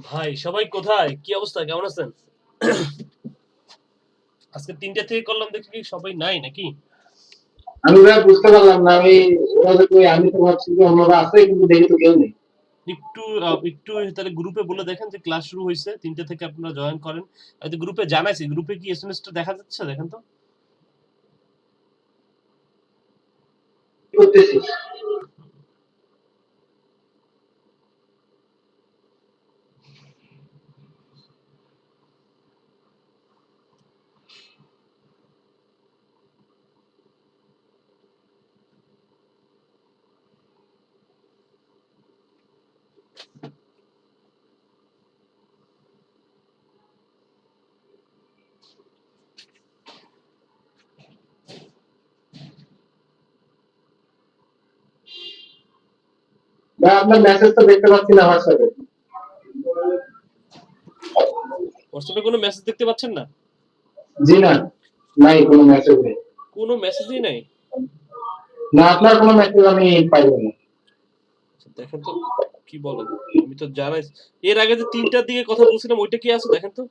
ভাই সবাই কোথায়? কি অবস্থা? কেমন আছেন? আজকে ৩টা থেকে করলাম দেখি কি সবাই নাই নাকি? আমি ভাই বুঝতে পারলাম না। আমি তো ভাবছি যে অন্যরা আছে, কিন্তু দেখি তো কেউ নেই। একটু তাহলে গ্রুপে বলে দেখেন যে ক্লাস শুরু হইছে। ৩টা থেকে আপনারা জয়েন করেন। আমি তো গ্রুপে জানাইছি। গ্রুপে কি এসএমএস টা দেখা যাচ্ছে? দেখেন তো। কি করতেছিস? ভাই আপনার মেসেজ তো দেখতে পাচ্ছি না হোয়াটসঅ্যাপে। হোয়াটসঅ্যাপে কোনো মেসেজ দেখতে পাচ্ছেন না? জি না, নাই কোনো মেসেজ নেই। কোনো মেসেজই নাই। না, আপনার কোনো মেসেজ আমি পাইব না। দেখেন তো কি বলেন? আমি তো জানাই। এর আগে যে ৩টার দিকে কথা বলছিলাম ওইটা কি আছে দেখেন তো।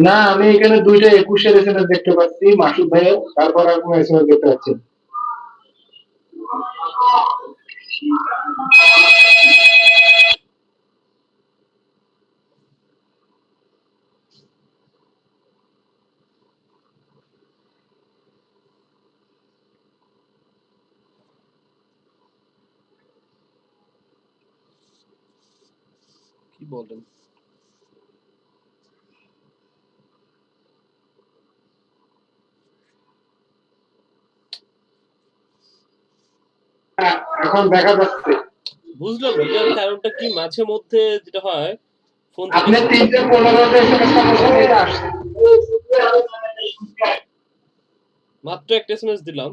না, আমি এখানে ২টা ২১-এর এসএমএস দেখতে পাচ্ছি মাসুদ ভাইয়ের, তারপর আর কোনো এসএমএস দেখতে পাচ্ছি না। কি বলেন? এখন দেখা যাচ্ছে। বুঝলাম না এটার কারণটা কি মাঝে মধ্যে যেটা হয় ফোন থেকে আপনি ৩:১৫-তে এসএমএসটা করছেন, এটা আসছে। মাত্র একটা এসএমএস দিলাম।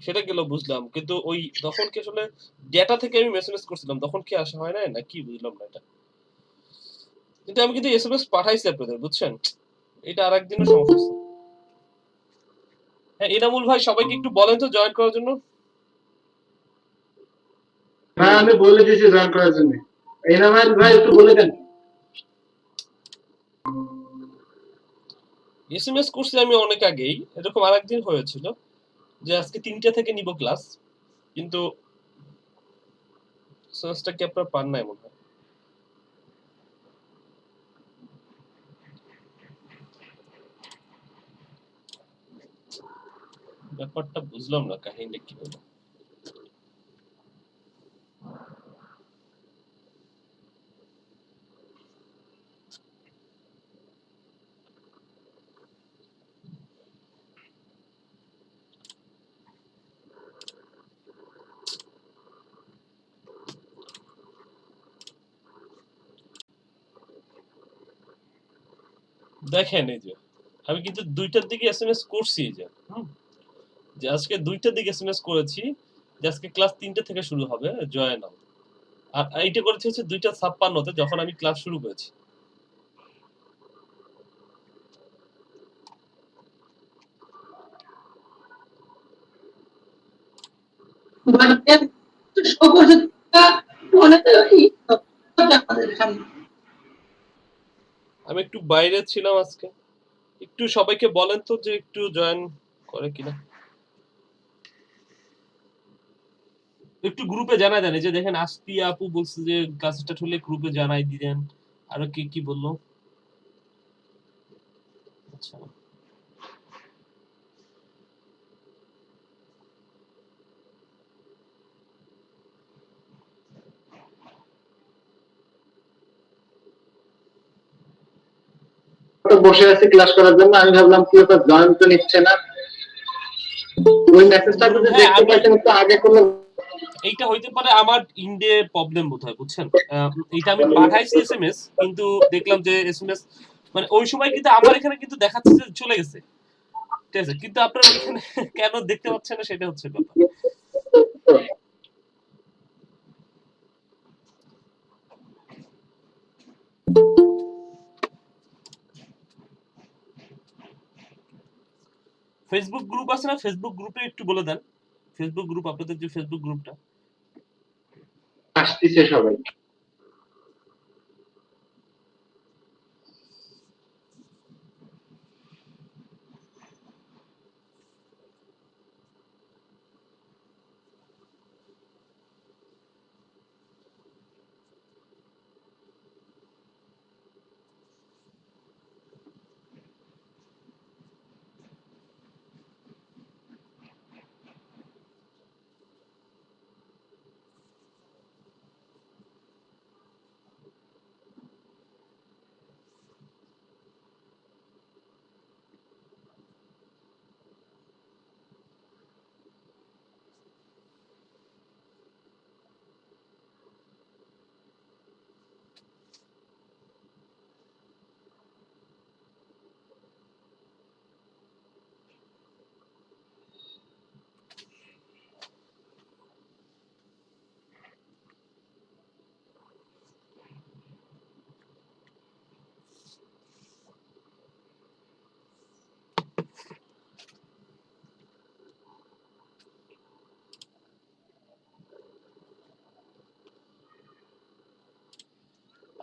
সেটা গেল বুঝলাম। কিন্তু ওই তখন কি আসলে ডেটা থেকে আমি মেসেজ করছিলাম তখন কি আসা হয় নাই না কি বুঝলাম না এটা। কিন্তু আমি কিন্তু এসএমএস পাঠাইছি আপনাদের বুঝছেন? এটা আরেকদিনের সমস্যা হচ্ছে। হ্যাঁ এনামুল ভাই সবাইকে একটু বলেন তো জয়েন করার জন্য। হ্যাঁ, আমি বলে দিয়েছি জয়েন করার জন্য। এনামাইল ভাই একটু বলে দেন। এসএমএস করছি আমি অনেক আগেই। এরকম আরেকদিন হয়েছিল যে আজকে ৩টা থেকে নিব ক্লাস। কিন্তু এসএমএসটা কি আপনারা পান নাই মনে হয়। ব্যাপারটা বুঝলাম না কাহিনীটা কি হলো। দেখেন এই যে আমি কিন্তু ২টার দিকে এসএমএস করছি যে যে আজকে ২টার দিকে এসএমএস করেছি যে আজকে ক্লাস ৩টা থেকে শুরু হবে জয়েন নাও। আর এইটা করেছি হচ্ছে ২টা ৫৬-তে যখন আমি ক্লাস শুরু করেছি। আমি একটু বাইরে ছিলাম আজকে। একটু সবাইকে বলেন তো যে একটু জয়েন করে কিনা। একটু গ্রুপে জানাই দেন। এই যে দেখেন আস্তি আপু বলছে যে ক্লাসটা হলে গ্রুপে জানাই দিবেন। আরো কে কি বললো? আচ্ছা। বসে আছি ক্লাস করার জন্য, আমি ভাবলাম কি ওটা জয়েন তো নিচ্ছে না। ওই মেসেজটা যদি হ্যাঁ দেখতে আমি পাইতেন একটু আগে করলে। এইটা হইতে পারে আমার ইন্ডে প্রবলেম বোধহয় বুঝছেন। এইটা আমি পাঠাইছি এসএমএস কিন্তু দেখলাম যে এসএমএস মানে ওই সময় কিন্তু আমার এখানে কিন্তু দেখাচ্ছে যে চলে গেছে। ঠিক আছে কিন্তু আপনার ওইখানে কেন দেখতে পাচ্ছেন না সেটা হচ্ছে কথা। ফেসবুক গ্রুপ আছে না ফেসবুক গ্রুপে একটু বলে দেন। ফেসবুক গ্রুপ আপনাদের যে ফেসবুক গ্রুপটা আসতেছে সবাই।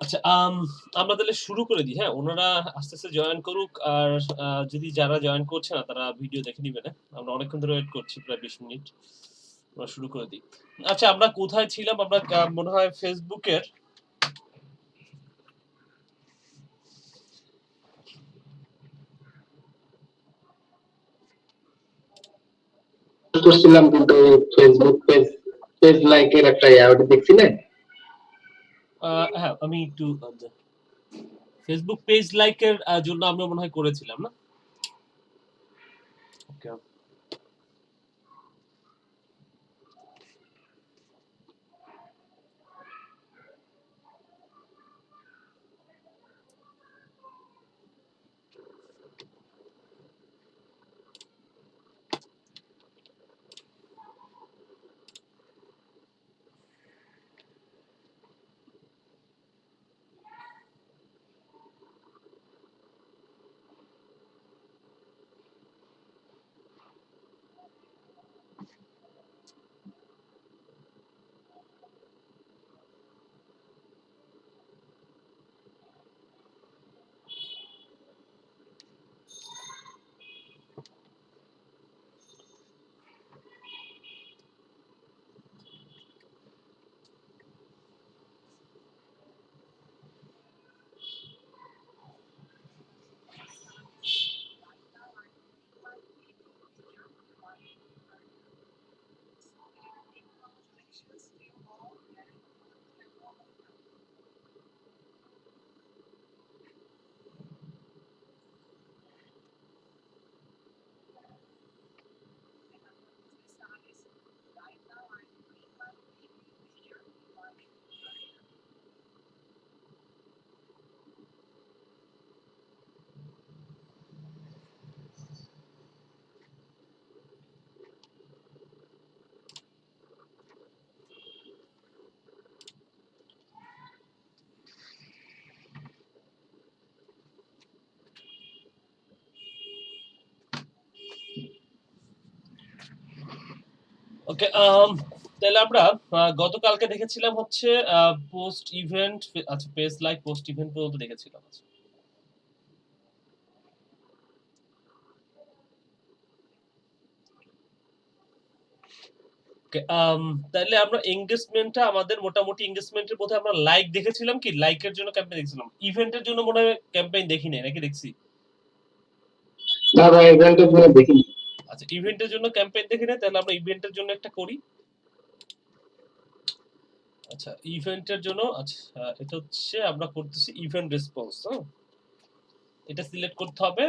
আচ্ছা, আমরা তাহলে শুরু করে দিই। হ্যাঁ, ওনারা আস্তে আস্তে জয়েন করুক। আর যদি যারা জয়েন করছে না তারা ভিডিও দেখে নিবে না। আমরা অনেকক্ষণ ধরে ওয়েট করছি, প্রায় 20 মিনিট। আমরা শুরু করে দিই। আচ্ছা, আমরা কোথায় ছিলাম? আমরা মনে হয় ফেসবুকের করছিলাম, কিন্তু ফেসবুক পেজ লাইকের একটা ওটা দেখছিলেন? হ্যাঁ, আমি একটু ফেসবুক পেজ লাইকের জন্য আমরা মনে হয় করেছিলাম না? ওকে। ওকে, তাহলে আমরা গতকালকে দেখেছিলাম হচ্ছে পোস্ট ইভেন্ট। আচ্ছা, পেজ লাইক পোস্ট ইভেন্ট পর্যন্ত দেখেছিলাম। আচ্ছা, ওকে, তাহলে আমরা এঙ্গেজমেন্টটা আমাদের মোটামুটি এঙ্গেজমেন্টের মধ্যে আমরা লাইক দেখেছিলাম, কি লাইকের জন্য ক্যাম্পেইন দেখছিলাম, ইভেন্টের জন্য মনে হয় ক্যাম্পেইন দেখি নাই, নাকি দেখছি? না ভাই, ইভেন্টের জন্য দেখিনি। আচ্ছা, ইভেন্টের জন্য ক্যাম্পেইন দেখি নাই, তাহলে আমরা ইভেন্টের জন্য একটা করি। আচ্ছা, ইভেন্টের জন্য আচ্ছা, এটা হচ্ছে আমরা করতেছি ইভেন্ট রেসপন্স। হ্যাঁ, এটা সিলেক্ট করতে হবে।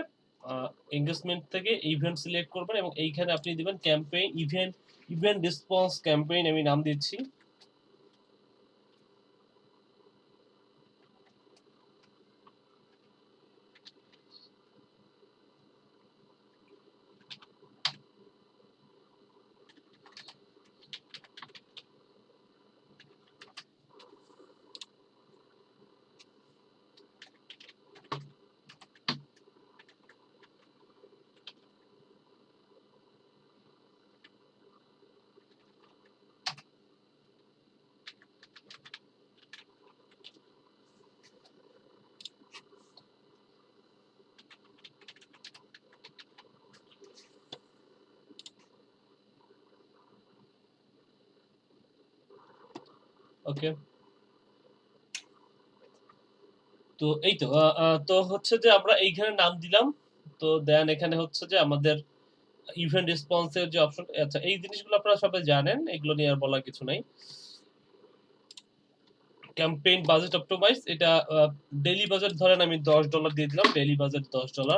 এঙ্গেজমেন্ট থেকে ইভেন্ট সিলেক্ট করবেন এবং এইখানে আপনি দিবেন ক্যাম্পেইন ইভেন্ট রেসপন্স ক্যাম্পেইন, আমি নাম দিচ্ছি। ওকে, তো এই তো তো হচ্ছে যে আমরা এইখানে নাম দিলাম। তো দেন এখানে হচ্ছে যে আমাদের ইভেন্ট রেসপন্সের যে অপশন, আচ্ছা এই জিনিসগুলো আপনারা সবাই জানেন, এগুলো নিয়ে আর বলার কিছু নাই। ক্যাম্পেইন বাজেট অপটিমাইজ, এটা ডেইলি বাজেট ধরেন আমি $10 দিয়ে দিলাম, ডেইলি বাজেট $10।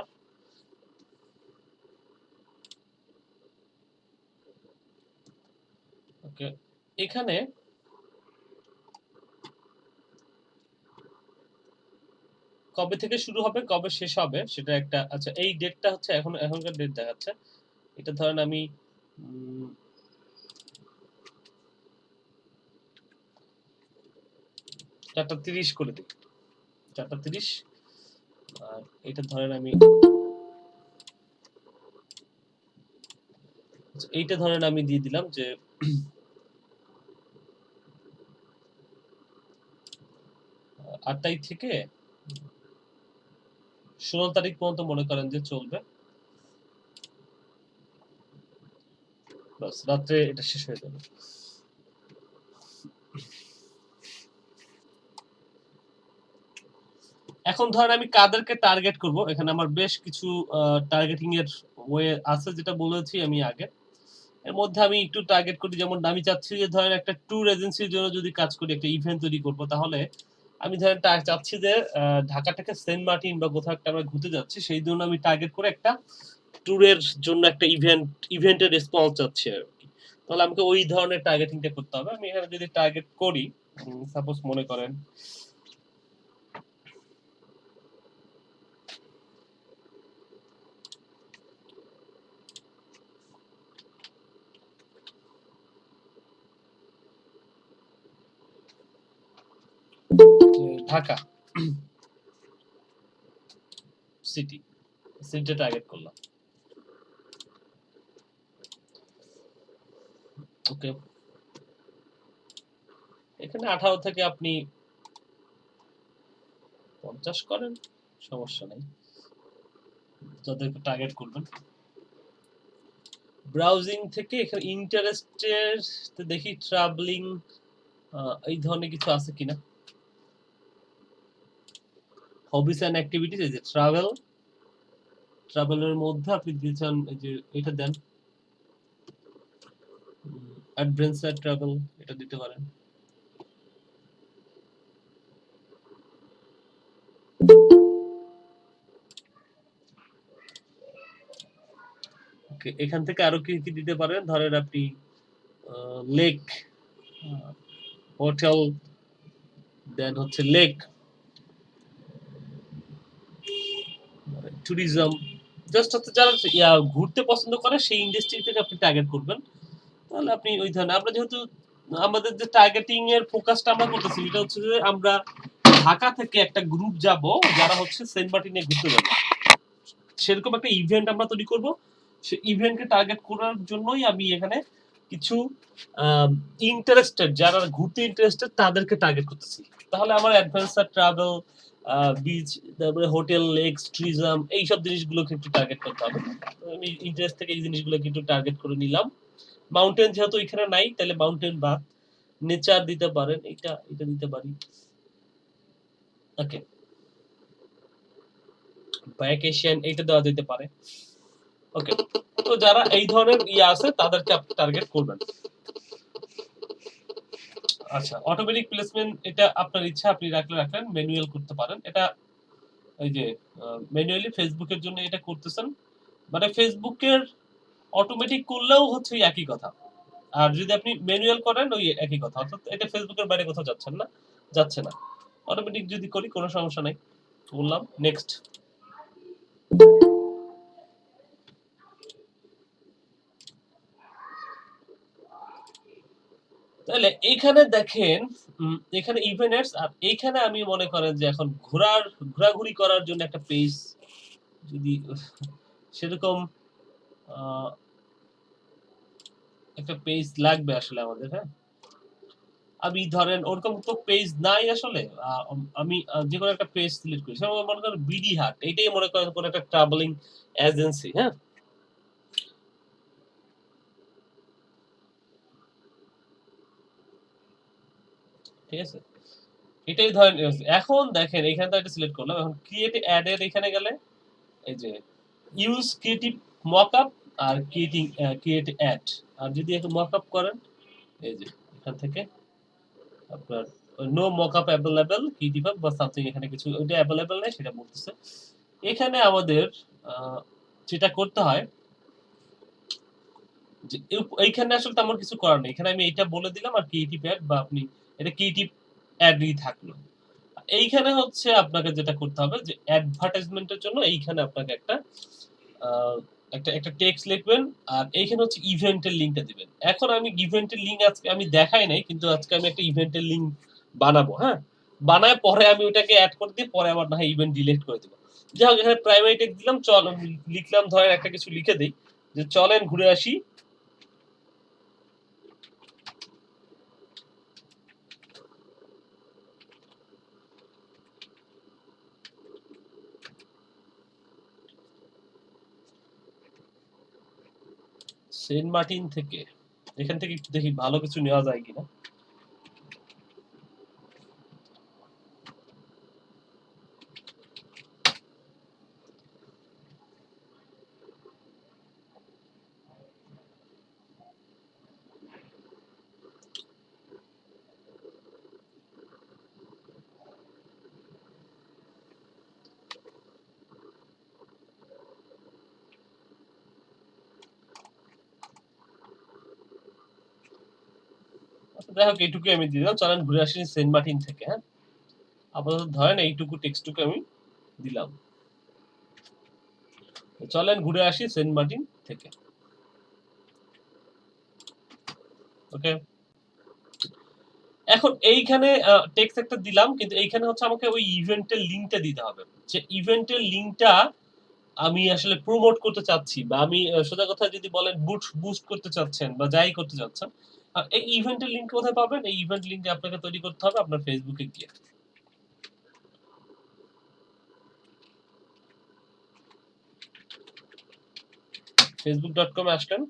ওকে, এখানে কবে থেকে শুরু হবে কবে শেষ হবে সেটা একটা, আচ্ছা এই ডেটটা হচ্ছে এখনকার ডেট দেখাচ্ছে। এটা ধরেন আমি 4:30 করে দিই, 4:30। আর এটা ধরেন আমি, আচ্ছা, এইটা ধরেন আমি দিয়ে দিলাম যে 8 তারিখ থেকে 16 তারিখ পর্যন্ত মনে করেন যে চলবে, বাস রাত্রে এটা শেষ হয়ে যাবে। এখন ধরেন আমি কাদেরকে টার্গেট করব, এখানে আমার বেশ কিছু টার্গেটিং এর ওয়ে আছে, যেটা বলেছি আমি আগে। এর মধ্যে আমি একটু টার্গেট করি, যেমন আমি চাচ্ছি যে ধরেন একটা ট্যুর এজেন্সির জন্য যদি কাজ করি, একটা ইভেন্ট তৈরি করব, তাহলে আমি ধরেন চাচ্ছি যে ঢাকা থেকে সেন্ট মার্টিন বা কোথাও একটা আমরা ঘুরতে যাচ্ছি, সেই জন্য আমি টার্গেট করে একটা ট্যুরের জন্য একটা ইভেন্টের রেসপন্স চাচ্ছি আর কি। তাহলে আমাকে ওই ধরনের টার্গেটিংটা করতে হবে। আমি এখানে যদি টার্গেট করি, সাপোজ মনে করেন ঢাকা সিটিটা টার্গেট করলাম। ওকে, এখানে 18 থেকে আপনি 50 করেন, সমস্যা নেই, যাদেরকে টার্গেট করবেন। ব্রাউজিং থেকে এখানে ইন্টারেস্টের দেখি ট্রাভেলিং এই ধরনের কিছু আছে কিনা। হবিস এন্ড অ্যাক্টিভিটিস, এই যে ট্রাভেলের মধ্যে আপনি দিতে চান, এই যে এটা দেন, অ্যাডভেঞ্চার ট্রাভেল, এটা দিতে পারেন। ওকে, এখান থেকে আরো কি কি দিতে পারেন, ধরেন আপনি লেক, হোটেল, দেন হচ্ছে লেক, ট্যুরিজম, জাস্ট হচ্ছে যারা ঘুরতে পছন্দ করে সেই ইন্ডাস্ট্রি থেকে আপনি টার্গেট করবেন। তাহলে আপনি ওই ধরনের, আমরা যেহেতু আমাদের যে টার্গেটিং এর ফোকাসটা আমরা করতেছি, এটা হচ্ছে যে আমরা ঢাকা থেকে একটা গ্রুপ যাব যারা হচ্ছে সেন্ট মার্টিনে ঘুরতে যাবে, সেরকম একটা ইভেন্ট আমরা তৈরি করব। সেই ইভেন্টকে টার্গেট করার জন্যই আমি এখানে কিছু ইন্টারেস্টেড, যারা ঘুরতে ইন্টারেস্টেড তাদেরকে টার্গেট করতেছি। তাহলে আমার অ্যাডভেঞ্চার ট্রাভেল, বিচ, তারপরে হোটেল, লেকস, ট্যুরিজম, এইসব জিনিসগুলোকে একটু টার্গেট করতে হবে। আমি ইন্টারেস্ট থেকে এই জিনিসগুলোকে একটু টার্গেট করে নিলাম। মাউন্টেন যেহেতু এখানে নাই, তাহলে মাউন্টেন বাদ, নেচার দিতে পারেন, এটা দিতে পারি। ওকে, ভ্যাকেশন এটা দেওয়া যেতে পারে। ওকে, তো যারা এই ধরনের আছে তাদেরকে আপনি টার্গেট করবেন। আচ্ছা, অটোমেটিক প্লেসমেন্ট এটা আপনার ইচ্ছা, আপনি রাখলেন, ম্যানুয়াল করতে পারেন। এটা এই যে ম্যানুয়ালি ফেসবুকের জন্য এটা করতেছেন, মানে ফেসবুকের অটোমেটিক করলেও হচ্ছে একই কথা। আর যদি আপনি ম্যানুয়াল করেন ওই একই কথা, অর্থাৎ এটা ফেসবুকের বাইরে কোথাও যাচ্ছে না। অটোমেটিক যদি করি কোনো সমস্যা নাই। বললাম নেক্সট। তাহলে এইখানে দেখেন, এখানে ইভেন্টস, আর এইখানে আমি মনে করেন যে এখন ঘোরাঘুরি করার জন্য একটা পেজ যদি সেরকম একটা পেজ লাগবে আসলে আমাদের, হ্যাঁ। আমি ধরেন ওরকম তো পেজ নাই আসলে, আমি যে কোনো একটা পেজ সিলেক্ট করি, সেরকম মনে করেন বিডি হাট, এইটাই মনে করেন কোন একটা ট্রাভেলিং এজেন্সি, হ্যাঁ। ঠিক আছে, এটাই ধরেন। এখন দেখেন এখানে তো এটা সিলেক্ট করলাম, এখন ক্রিয়েট অ্যাড এর এখানে গেলে এই যে ইউজ ক্রিয়েটিভ মকআপ আর ক্রিয়েট অ্যাড, আর যদি একটু মকআপ করেন এই যে এখান থেকে আপনার নো মকআপ অ্যাভেলেবল ক্রিয়েটিভ বা সামথিং, এখানে কিছু ওইটা অ্যাভেলেবল নেই সেটা বলতেছে। এখানে আমাদের যেটা করতে হয় যে এইখানে আসলে তেমন কিছু করার নেই, এখানে আমি এটা বলে দিলাম আর ক্রিয়েটিভ অ্যাড বা আপনি এটা ক্রিয়েটিভ অ্যাডই থাকলো। এইখানে হচ্ছে আপনাকে যেটা করতে হবে যে অ্যাডভার্টাইজমেন্টের জন্য এইখানে আপনাকে একটা একটা টেক্সট লিখবেন, আর এইখানে হচ্ছে ইভেন্টের লিঙ্কটা দিবেন। এখন আমি ইভেন্টের লিঙ্ক আজকে আমি দেখাই নাই, কিন্তু আজকে আমি একটা ইভেন্টের লিঙ্ক বানাবো। হ্যাঁ, বানায় পরে আমি ওটাকে অ্যাড করে দিয়ে পরে আবার না হয় ইভেন্ট ডিলিট করে দিব। যাই হোক, এখানে প্রাইমারি টেক্সট দিলাম, চল লিখলাম, ধরেন একটা কিছু লিখে দেই যে চলেন ঘুরে আসি সেন্ট মার্টিন থেকে। এখান থেকে একটু দেখি ভালো কিছু নেওয়া যায় কিনা। যাই হোক, এইটুকুই আমি দিলাম, চলেন ঘুরে আসি সেন্ট মার্টিন থেকে। হ্যাঁ, আপাতত ধরেন এইটুকু টেক্সটটুকু আমি দিলাম, চলেন ঘুরে আসি সেন্ট মার্টিন থেকে। ওকে, এখন এইখানে টেক্সট একটা দিলাম, কিন্তু এইখানে হচ্ছে আমাকে ওই ইভেন্টের লিঙ্কটা দিতে হবে। যে ইভেন্টের লিঙ্কটা আমি আসলে প্রমোট করতে চাচ্ছি, বা আমি সোজা কথা যদি বলেন বুস্ট করতে চাচ্ছেন বা যাই করতে চাচ্ছেন, এই ইভেন্টের লিঙ্ক কোথায় পাবেন? এই ইভেন্ট লিঙ্কটা আপনাকে তৈরি করতে হবে আপনার ফেসবুকে গিয়ে। facebook.com আসলেন,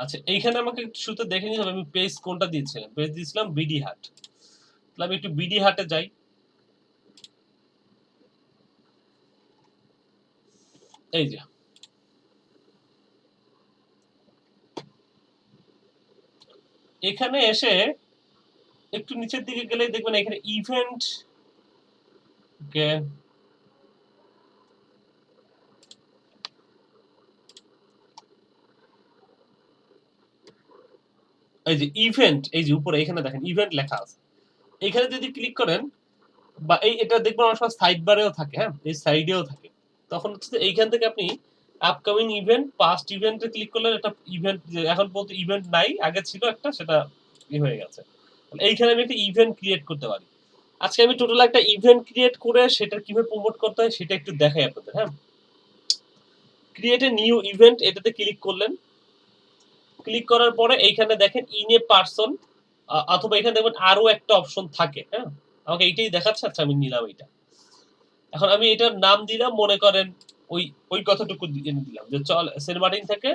আচ্ছা এইখানে আমাকে শুরুতে দেখে নিতে হবে আমি পেজ কোনটা দিয়েছিলাম। পেজ দিয়েছিলাম বিডি হাট, তাহলে আমি একটু বিডি হাটে যাই। এই যে এখানে এসে একটু নিচের দিকে গেলে দেখবেন এখানে ইভেন্ট, ওকে, এই যে ইভেন্ট, এই যে উপরে এখানে দেখেন ইভেন্ট লেখা আছে, এখানে যদি ক্লিক করেন বা এটা দেখবেন অনেক সময় সাইড বারেও থাকে, হ্যাঁ এই সাইডেও থাকে, তখন হচ্ছে এইখান থেকে আপনি আপকামিং ইভেন্ট পাস্ট ইভেন্টে ক্লিক করলে একটা ইভেন্ট, এখন পর্যন্ত ইভেন্ট নাই, আগে ছিল একটা, সেটা হয়ে গেছে। এইখানে আমি একটা ইভেন্ট ক্রিয়েট করতে পারি। আজকে আমি টোটাল একটা ইভেন্ট ক্রিয়েট করে সেটা কিভাবে প্রমোট করতে হয় সেটা একটু দেখাই আপনাদের। হ্যাঁ, ক্রিয়েট এ নিউ ইভেন্ট, এটাতে ক্লিক করলেন, ক্লিক করার পরে এইখানে দেখেন ইন এ পারসন, অথবা এখানে দেখবেন আরো একটা অপশন থাকে। হ্যাঁ, আমাকে এইটাই দেখাচ্ছে, আচ্ছা আমি নিলাম এটা। এখন আমি এটার নাম দিলাম, মনে করেন ওই ওই কথাটুকু দিলাম যে চল সেন্ট মার্টিন থেকে,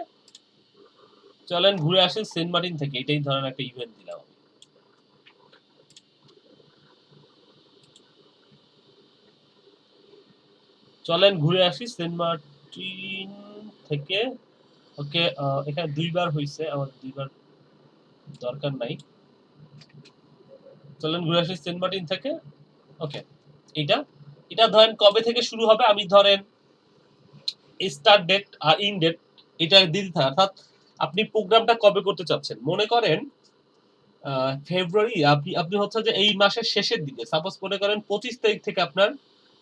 চলেন ঘুরে আসি সেন্ট মার্টিন থেকে, এটাই ধরেন একটা ইভেন্ট দিলাম। চলেন ঘুরে আসি সেন্ট মার্টিন থেকে। ওকে, এখানে দুইবার হয়েছে, আমার দুইবার দরকার নাই। চলেন ঘুরে আসি সেন্ট মার্টিন থেকে। ওকে, এটা এটা ধরেন কবে থেকে শুরু হবে, আমি ধরেন স্টার্ট ডেট আর ইন ডেট এটা দিয়ে দিতে, অর্থাৎ আপনি প্রোগ্রামটা কবে করতে চাচ্ছেন। মনে করেন ফেব্রুয়ারি, আপনি আপনি হচ্ছে যে এই মাসের শেষের দিকে, সাপোজ মনে করেন 25 তারিখ থেকে আপনার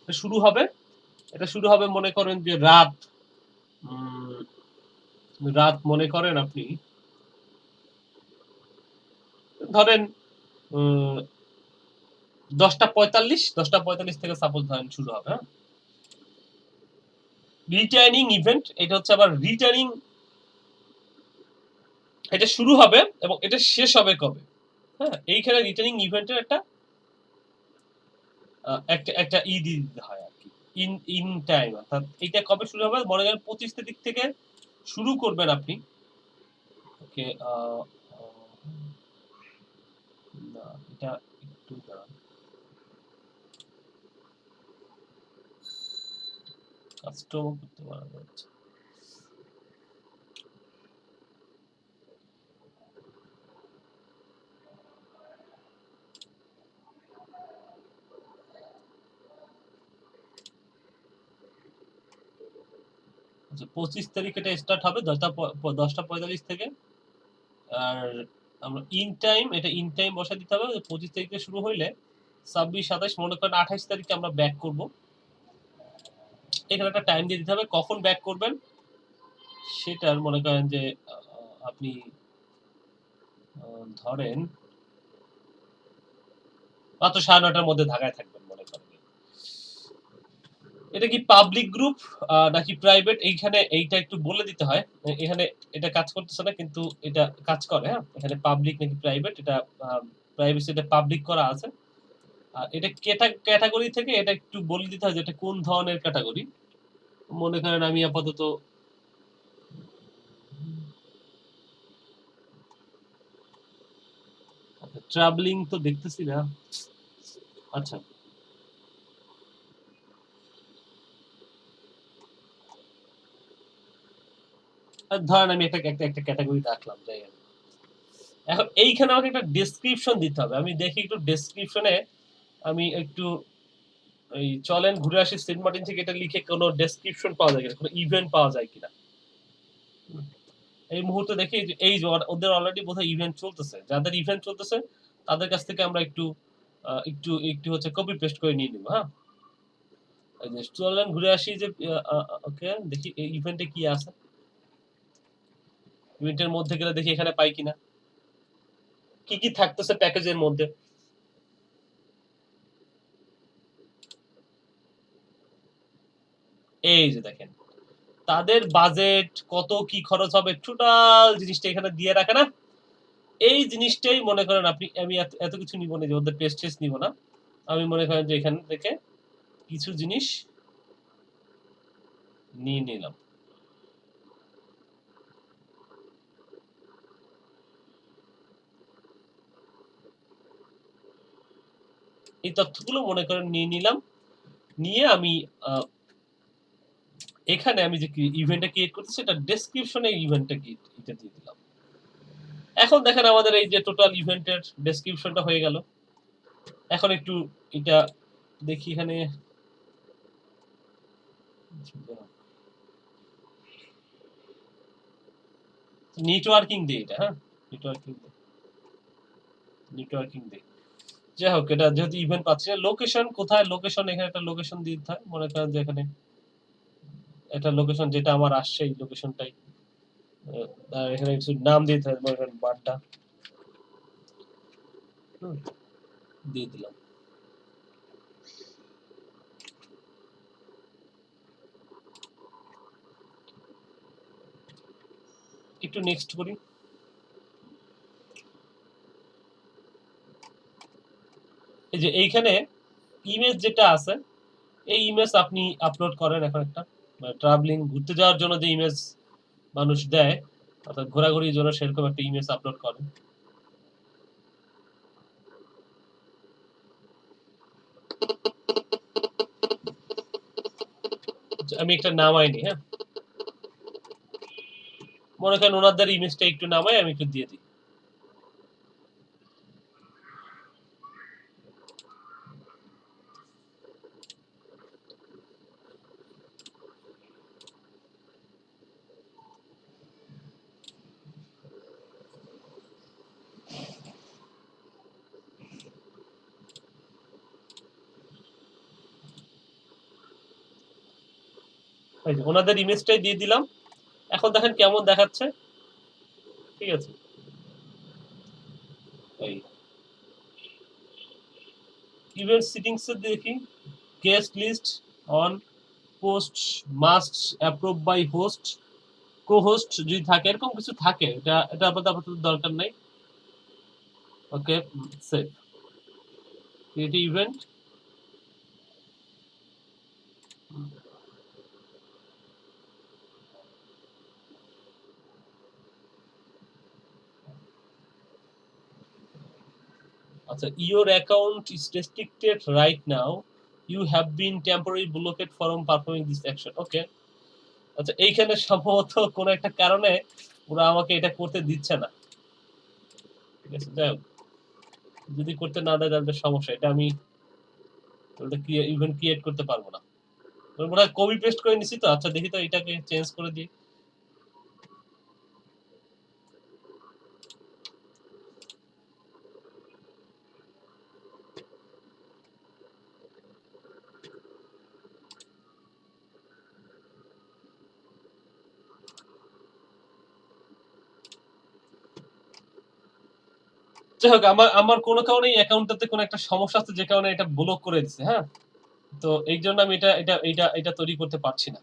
শুরু হবে। এটা শুরু হবে মনে করেন যে রাত রাত মনে করেন আপনি ধরেন 10টা 45 থেকে সাপোজ ধরেন শুরু হবে। হ্যাঁ, রিটার্নিং ইভেন্ট, এটা হচ্ছে আবার রিটার্নিং, এটা শুরু হবে এবং এটা শেষ হবে কবে। হ্যাঁ, এইখানে রিটার্নিং ইভেন্টের একটা একটা একটা ই দিয়ে দিতে হয় আর কি, ইন ইন টাইম, অর্থাৎ এটা কবে শুরু হবে? মনে করেন 25 তারিখ থেকে শুরু করবেন আপনি। ওকে, না এটা একটু দাঁড়ান, কাস্টম করতে পারা যাচ্ছে। আচ্ছা, 25 তারিখ এটা স্টার্ট হবে 10টা 45 থেকে। আর আমরা ইন টাইম বসাই দিতে হবে। 25 তারিখে শুরু হইলে 26 27 মনে করেন 28 তারিখে আমরা ব্যাক করব। এখানে একটা টাইম দিয়ে দিতে হবে, কখন ব্যাক করবেন সেটার মনে করেন যে আপনি ধরেন মাত্র 9:30টার মধ্যে ঢাকায় থাকবেন মনে করেন। এটা কি পাবলিক গ্রুপ নাকি প্রাইভেট, এইখানে এইটা একটু বলে দিতে হয়। এখানে এটা কাজ করতেছে না, কিন্তু এটা কাজ করে। হ্যাঁ, এখানে পাবলিক নাকি প্রাইভেট, এটা প্রাইভেসিটা পাবলিক করা আছে। আর এটা ক্যাটাগরি থেকে এটা একটু বলে দিতে হয় যে এটা কোন ধরনের ক্যাটাগরি। মনে করেন আমি আপাতত ট্রাভেলিং তো দেখতেছি না। আচ্ছা, ধরেন আমি একটা একটা ক্যাটাগরি রাখলাম, যাই হোক। এখন এইখানে আমাকে একটা ডেসক্রিপশন দিতে হবে। আমি দেখি একটু ডেসক্রিপশনে, আমি একটু এই চলেন ঘুরে আসি সেন্ট মার্টিন থেকে এটা লিখে কোনো ডেসক্রিপশন পাওয়া যায় কিনা, কোনো ইভেন্ট পাওয়া যায় কিনা। এই মুহূর্তে দেখি যে এই যে ওদের অলরেডি বোধহয় ইভেন্ট চলতেছে। যাদের ইভেন্ট চলতেছে তাদের কাছ থেকে আমরা একটু একটু একটু হচ্ছে কপি পেস্ট করে নিয়ে নিব। হ্যাঁ, এই যে চলেন ঘুরে আসি যে ওকে, দেখি এই ইভেন্টে কি আছে। ইভেন্টের মধ্যে গেলে দেখি এখানে পাই কিনা, কি কি থাকতেছে প্যাকেজের মধ্যে। এই যে দেখেন তাদের বাজেট কত, কি খরচ হবে, টোটাল জিনিসটা এখানে দিয়ে রাখে না। এই জিনিসটাই মনে করেন আপনি, আমি এত কিছু নিব না, যে ওদের টেস্ট টেস্ট নিব না। আমি মনে করেন যে এখান থেকে কিছু জিনিস নিয়ে নিলাম। এই তথ্যগুলো মনে করেন নিয়ে নিলাম, নিয়ে আমি এখানে আমি যে ইভেন্টটা ক্রিয়েট করতেছি এটা ডেসক্রিপশনে ইভেন্টটা এটা দিয়ে দিলাম। এখন দেখেন আমাদের এই যে টোটাল ইভেন্টের ডেসক্রিপশনটা হয়ে গেল। এখন একটু এটা দেখি এখানে নেটওয়ার্কিং ডে, এটা হ্যাঁ নেটওয়ার্কিং ডে, নেটওয়ার্কিং ডে। যাই হোক, এটা যেহেতু ইভেন্ট পাচ্ছি না, লোকেশন কোথায়, লোকেশন এখানে একটা লোকেশন দিতে হয়। মনে করেন যে এখানে একটা লোকেশন যেটা আমার আসছে এই লোকেশনটাই, এখানে কিছু নাম দিতে হয়, মনে করেন বাড্ডা দিয়ে দিলাম। একটু নেক্সট করি। এই যে এইখানে ইমেজ যেটা আছে, এই ইমেজ আপনি আপলোড করেন। এখন একটা ট্রাভেলিং ঘুরতে যাওয়ার জন্য যে ইমেজ মানুষ দেয়, অর্থাৎ ঘোরাঘুরির জন্য, সেরকম একটা ইমেজ আপলোড করেন। আমি একটা নামাইনি, হ্যাঁ মনে করেন ওনাদের ইমেজটা একটু নামাই আমি একটু দিয়ে দিই। ওনাদের ইমেজটাই দিয়ে দিলাম। এখন দেখেন কেমন দেখাচ্ছে। ঠিক আছে, এই ইভেন্ট সেটিংস এ দেখি, guest list on, post must approve by host, co host যদি থাকে, এরকম কিছু থাকে। এটা এটা আপাতত দরকার নাই। ওকে, সেভ ক্রিয়েট ইভেন্ট। আচ্ছা, your account is restricted right now, you have been temporarily blocked from performing this action. Okay, আচ্ছা এইখানে সম্ভবত কোন একটা কারণে ওরা আমাকে এটা করতে দিচ্ছে না। ঠিক আছে, যাই হোক, যদি করতে না দেয় তাহলে সমস্যা, এটা আমি ইভেন্ট ক্রিয়েট করতে পারবো না। মনে হয় কপি পেস্ট করে নিছি তো। আচ্ছা দেখি তো, এটাকে চেঞ্জ করে দিই। যাই হোক, আমার আমার কোনো কারণে এই অ্যাকাউন্টটাতে কোনো একটা সমস্যা আছে, যে কারণে এটা ব্লক করে দিচ্ছে। হ্যাঁ, তো এই জন্য আমি এটা তৈরি করতে পারছি না।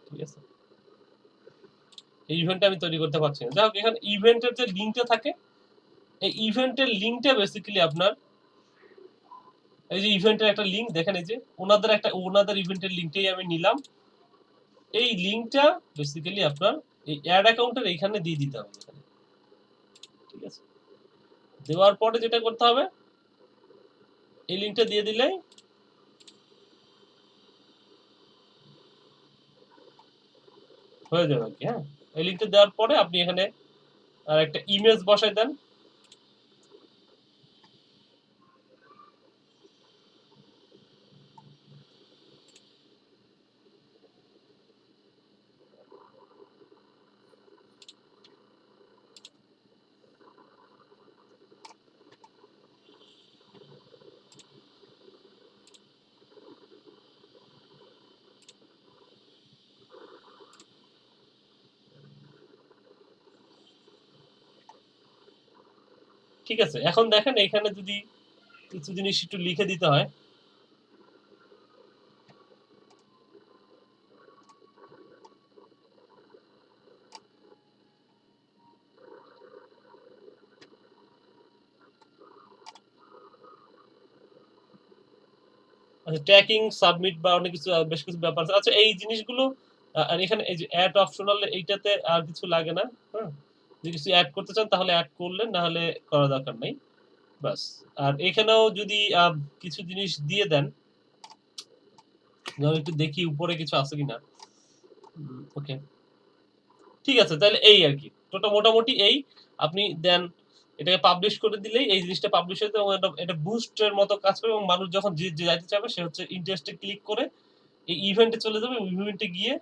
ঠিক আছে, এই ইভেন্টটা আমি তৈরি করতে পারছি না। যাই হোক, এখানে ইভেন্টের যে লিঙ্কটা থাকে, এই ইভেন্টের লিঙ্কটা বেসিক্যালি আপনার, এই যে ইভেন্টের একটা লিঙ্ক দেখেন, এই যে ওনাদের ইভেন্টের লিঙ্কটাই আমি নিলাম। এই লিঙ্কটা বেসিক্যালি আপনার এই অ্যাড অ্যাকাউন্টের এইখানে দিয়ে দিতে হবে এখানে। ঠিক আছে, দেওয়ার পরে যেটা করতে হবে, এই লিঙ্কটা দিয়ে দিলেই হয়ে যাবে আর কি। হ্যাঁ, এই লিঙ্কটা দেওয়ার পরে আপনি এখানে আর একটা ইমেজ বসাই দেন। ঠিক আছে, এখন দেখেন এখানে যদি কিছু জিনিস একটু লিখে দিতে হয়। আচ্ছা, ট্র্যাকিং, সাবমিট বা অনেক কিছু, বেশ কিছু ব্যাপার আছে। আচ্ছা, এই জিনিসগুলো আর এখানে এই যে অ্যাড অপশনাল, এইটাতে আর কিছু লাগে না। হ্যাঁ, যদি কিছু অ্যাড করতে চান তাহলে অ্যাড করলেন, না হলে করা দরকার নেই। বাস। আর এখানেও যদি কিছু জিনিস দিয়ে দেন, যেমন একটু দেখি উপরে কিছু আছে কিনা। ওকে, ঠিক আছে, তাহলে এই আর কি মোটামুটি এই আপনি দেন, এটাকে পাবলিশ করে দিলেই এই জিনিসটা পাবলিশ হয়ে যায় এবং এটা বুস্টের মতো কাজ করে, এবং মানুষ যখন যে যাইতে চাবে সে হচ্ছে ইন্টারেস্টে ক্লিক করে এই ইভেন্টে চলে যাবে, ইভেন্টে গিয়ে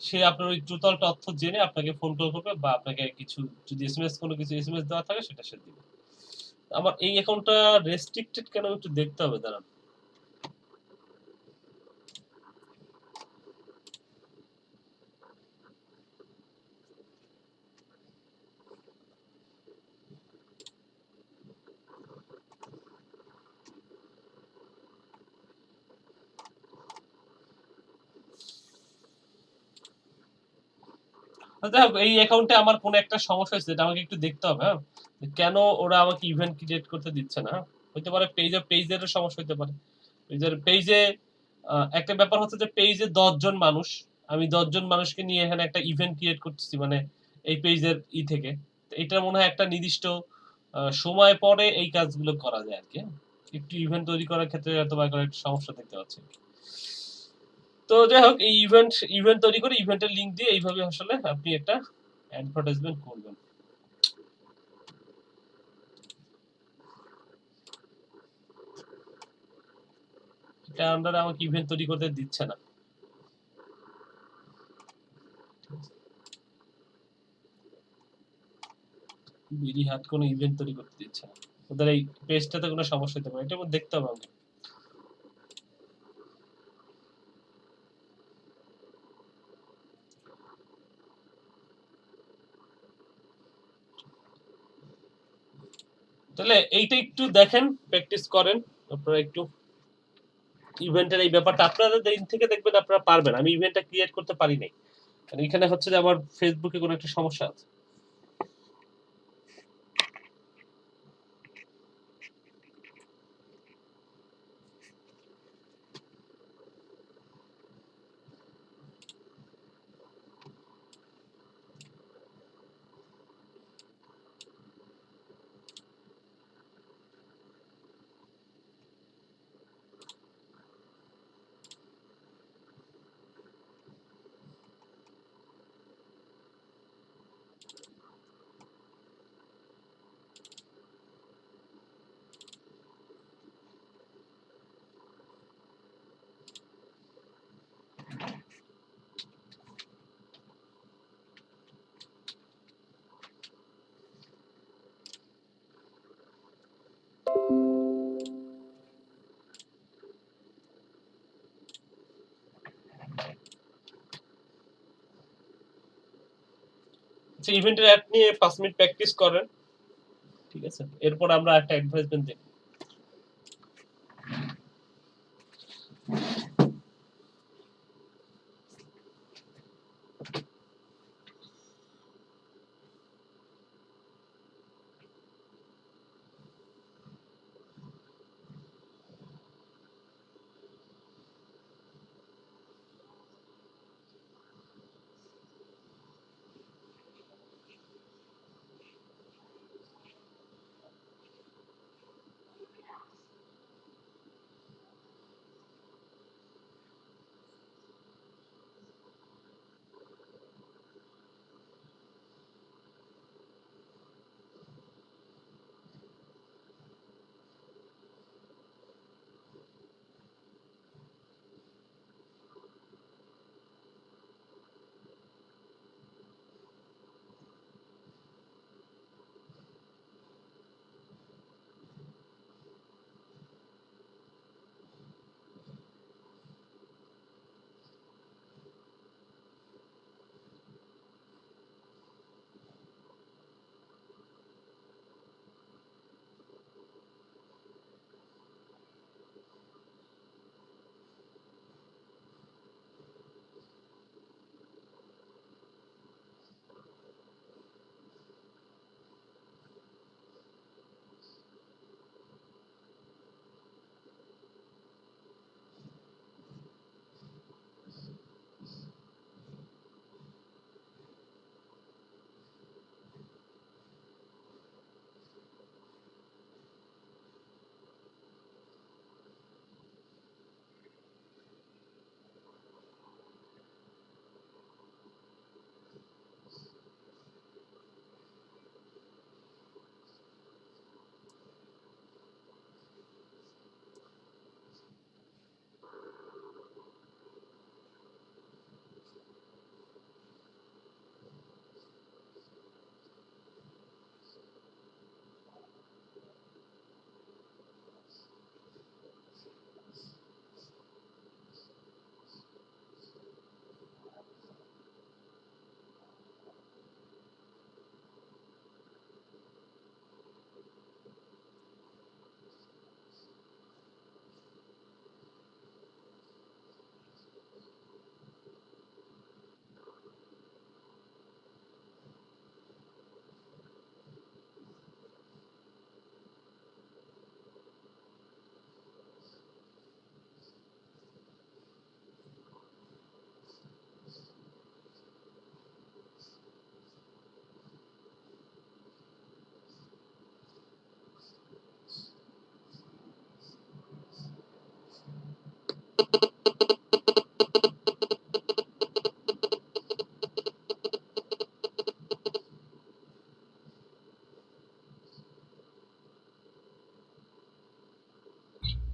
সে আপনার ওই টোটাল তথ্য জেনে আপনাকে ফোন কল করবে, বা আপনাকে কিছু যদি এসএমএস কোনো কিছু এসএমএস দেওয়া থাকে সেটা সে দিবে। আমার এই অ্যাকাউন্টটা রেস্ট্রিক্টেড কেন একটু দেখতে হবে, দাঁড়ান। যাই হোক, এই অ্যাকাউন্টে আমার কোনো একটা সমস্যা হয়েছে, এটা আমাকে একটু দেখতে হবে। হ্যাঁ, কেন ওরা আমাকে ইভেন্ট ক্রিয়েট করতে দিচ্ছে না। হইতে পারে পেজের সমস্যা হইতে পারে। পেজে একটা ব্যাপার হচ্ছে যে পেজে 10 জন মানুষ, আমি 10 জন মানুষকে নিয়ে এখানে একটা ইভেন্ট ক্রিয়েট করতেছি, মানে এই পেজের থেকে। এটা মনে হয় একটা নির্দিষ্ট সময় পরে এই কাজগুলো করা যায় আর কি। একটু ইভেন্ট তৈরি করার ক্ষেত্রে হয়তো বা একটা সমস্যা দেখতে পাচ্ছি। তো যাই হোক, এই ইভেন্ট তৈরি করে ইভেন্টের লিঙ্ক দিয়ে এইভাবে আসলে আপনি একটা অ্যাডভার্টাইজমেন্ট করবেন। এটা আন্ডারে আমাকে ইভেন্ট তৈরি করতে দিচ্ছে না। বিডি হাট কোনো ইভেন্ট তৈরি করতে দিচ্ছে না। ওদের এই পেজটাতে কোনো সমস্যা হতে পারে, এটা দেখতে হবে আমাকে। তাহলে এইটা একটু দেখেন, প্র্যাকটিস করেন আপনারা একটু। ইভেন্টের এই ব্যাপারটা আপনারা দিন থেকে দেখবেন আপনারা পারবেন। আমি ইভেন্টটা ক্রিয়েট করতে পারি নাই, কারণ এখানে হচ্ছে যে আমার ফেসবুকে কোনো একটা সমস্যা আছে। আচ্ছা ইভেন্টের অ্যাড নিয়ে 5 মিনিট প্র্যাকটিস করেন, ঠিক আছে? এরপর আমরা একটা অ্যাডভাইসমেন্ট দেখব।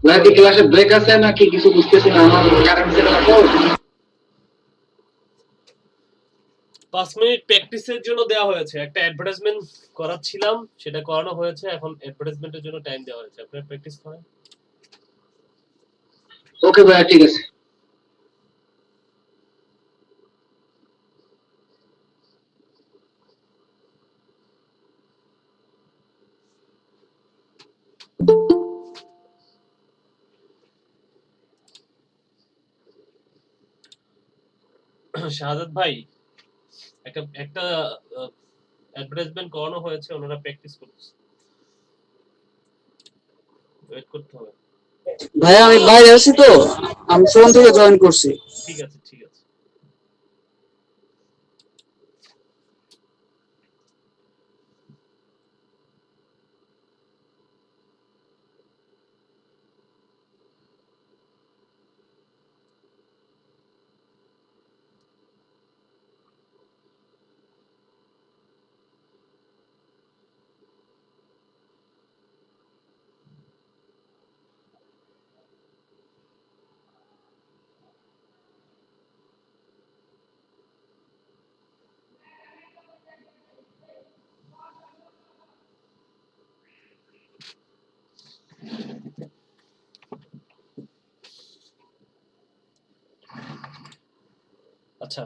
নাকি ক্লাসে ব্রেক আছে নাকি কিছু বুঝতেছি না, আমার কারেন্ট ছিল না তো। 5 মিনিট প্র্যাকটিসের জন্য দেওয়া হয়েছে, একটা অ্যাডভার্টাইজমেন্ট করাচ্ছিলাম, সেটা করানো হয়েছে, এখন অ্যাডভার্টাইজমেন্টের জন্য টাইম দেওয়া হয়েছে, আপনারা প্র্যাকটিস করেন। ওকে ভাইয়া, ঠিক আছে। শাহাদাত ভাই, একটা একটা অ্যাডভার্টাইজমেন্ট করানো হয়েছে, ওনারা প্র্যাকটিস করতেছে, ওয়েট করতে হবে। ভাইয়া আমি বাইরে আছি তো, আমি ফোন থেকে জয়েন করছি। ঠিক আছে, ঠিক আছে। আচ্ছা,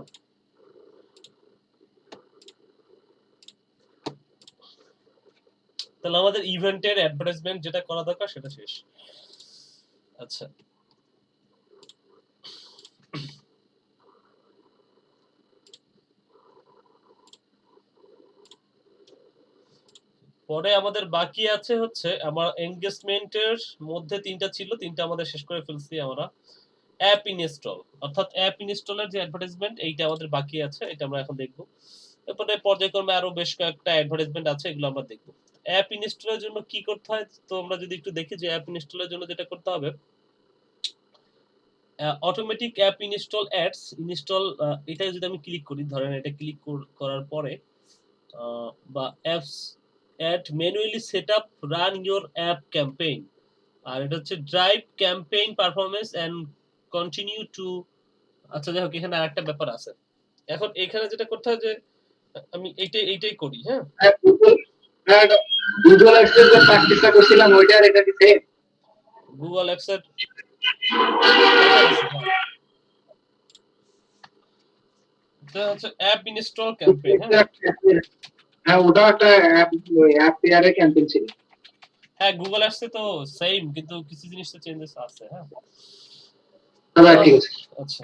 তাহলে আমাদের ইভেন্টের অ্যাডভার্টাইজমেন্ট যেটা করা দরকার সেটা শেষ। আচ্ছা, পরে আমাদের বাকি আছে হচ্ছে আমার এনগেজমেন্টের মধ্যে 3টা ছিল, 3টা আমাদের শেষ করে ফেলছি আমরা। অ্যাপ ইনস্টল, অর্থাৎ অ্যাপ ইনস্টলের যে অ্যাডভার্টাইজমেন্ট এইটা আমাদের বাকি আছে, এটা আমরা এখন দেখব। এরপরে পর্যায়ক্রমে আরো বেশ কয়েকটা অ্যাডভার্টাইজমেন্ট আছে, এগুলো আমরা দেখব। অ্যাপ ইনস্টলের জন্য কি করতে হয়, তো আমরা যদি একটু দেখি যে অ্যাপ ইনস্টলের জন্য যেটা করতে হবে, automatic app install ads install, এটা যদি আমি ক্লিক করি, ধরেন এটা ক্লিক করার পরে বা apps add manually set up run your app campaign, আর এটা হচ্ছে drive campaign performance and continue to. আচ্ছা যাই হোক, এখানে আরেকটা ব্যাপার আছে। এখন এখানে যেটা করতে হয় যে আমি এইটাই করি। হ্যাঁ, গুগল অ্যাডসেন্স এর প্র্যাকটিসটা করছিলাম, ওইটা আর এটা কি সেম? গুগল অ্যাপসের হচ্ছে অ্যাপ ইনস্টল ক্যাম্পেইন। হ্যাঁ, ওটা একটা অ্যাপ পেয়ারে ক্যাম্পেইন ছিল। হ্যাঁ, গুগল অ্যাপসে তো সেম, কিন্তু কিছু জিনিস তো চেঞ্জেস আছে। হ্যাঁ, ঠিক আছে। আচ্ছা,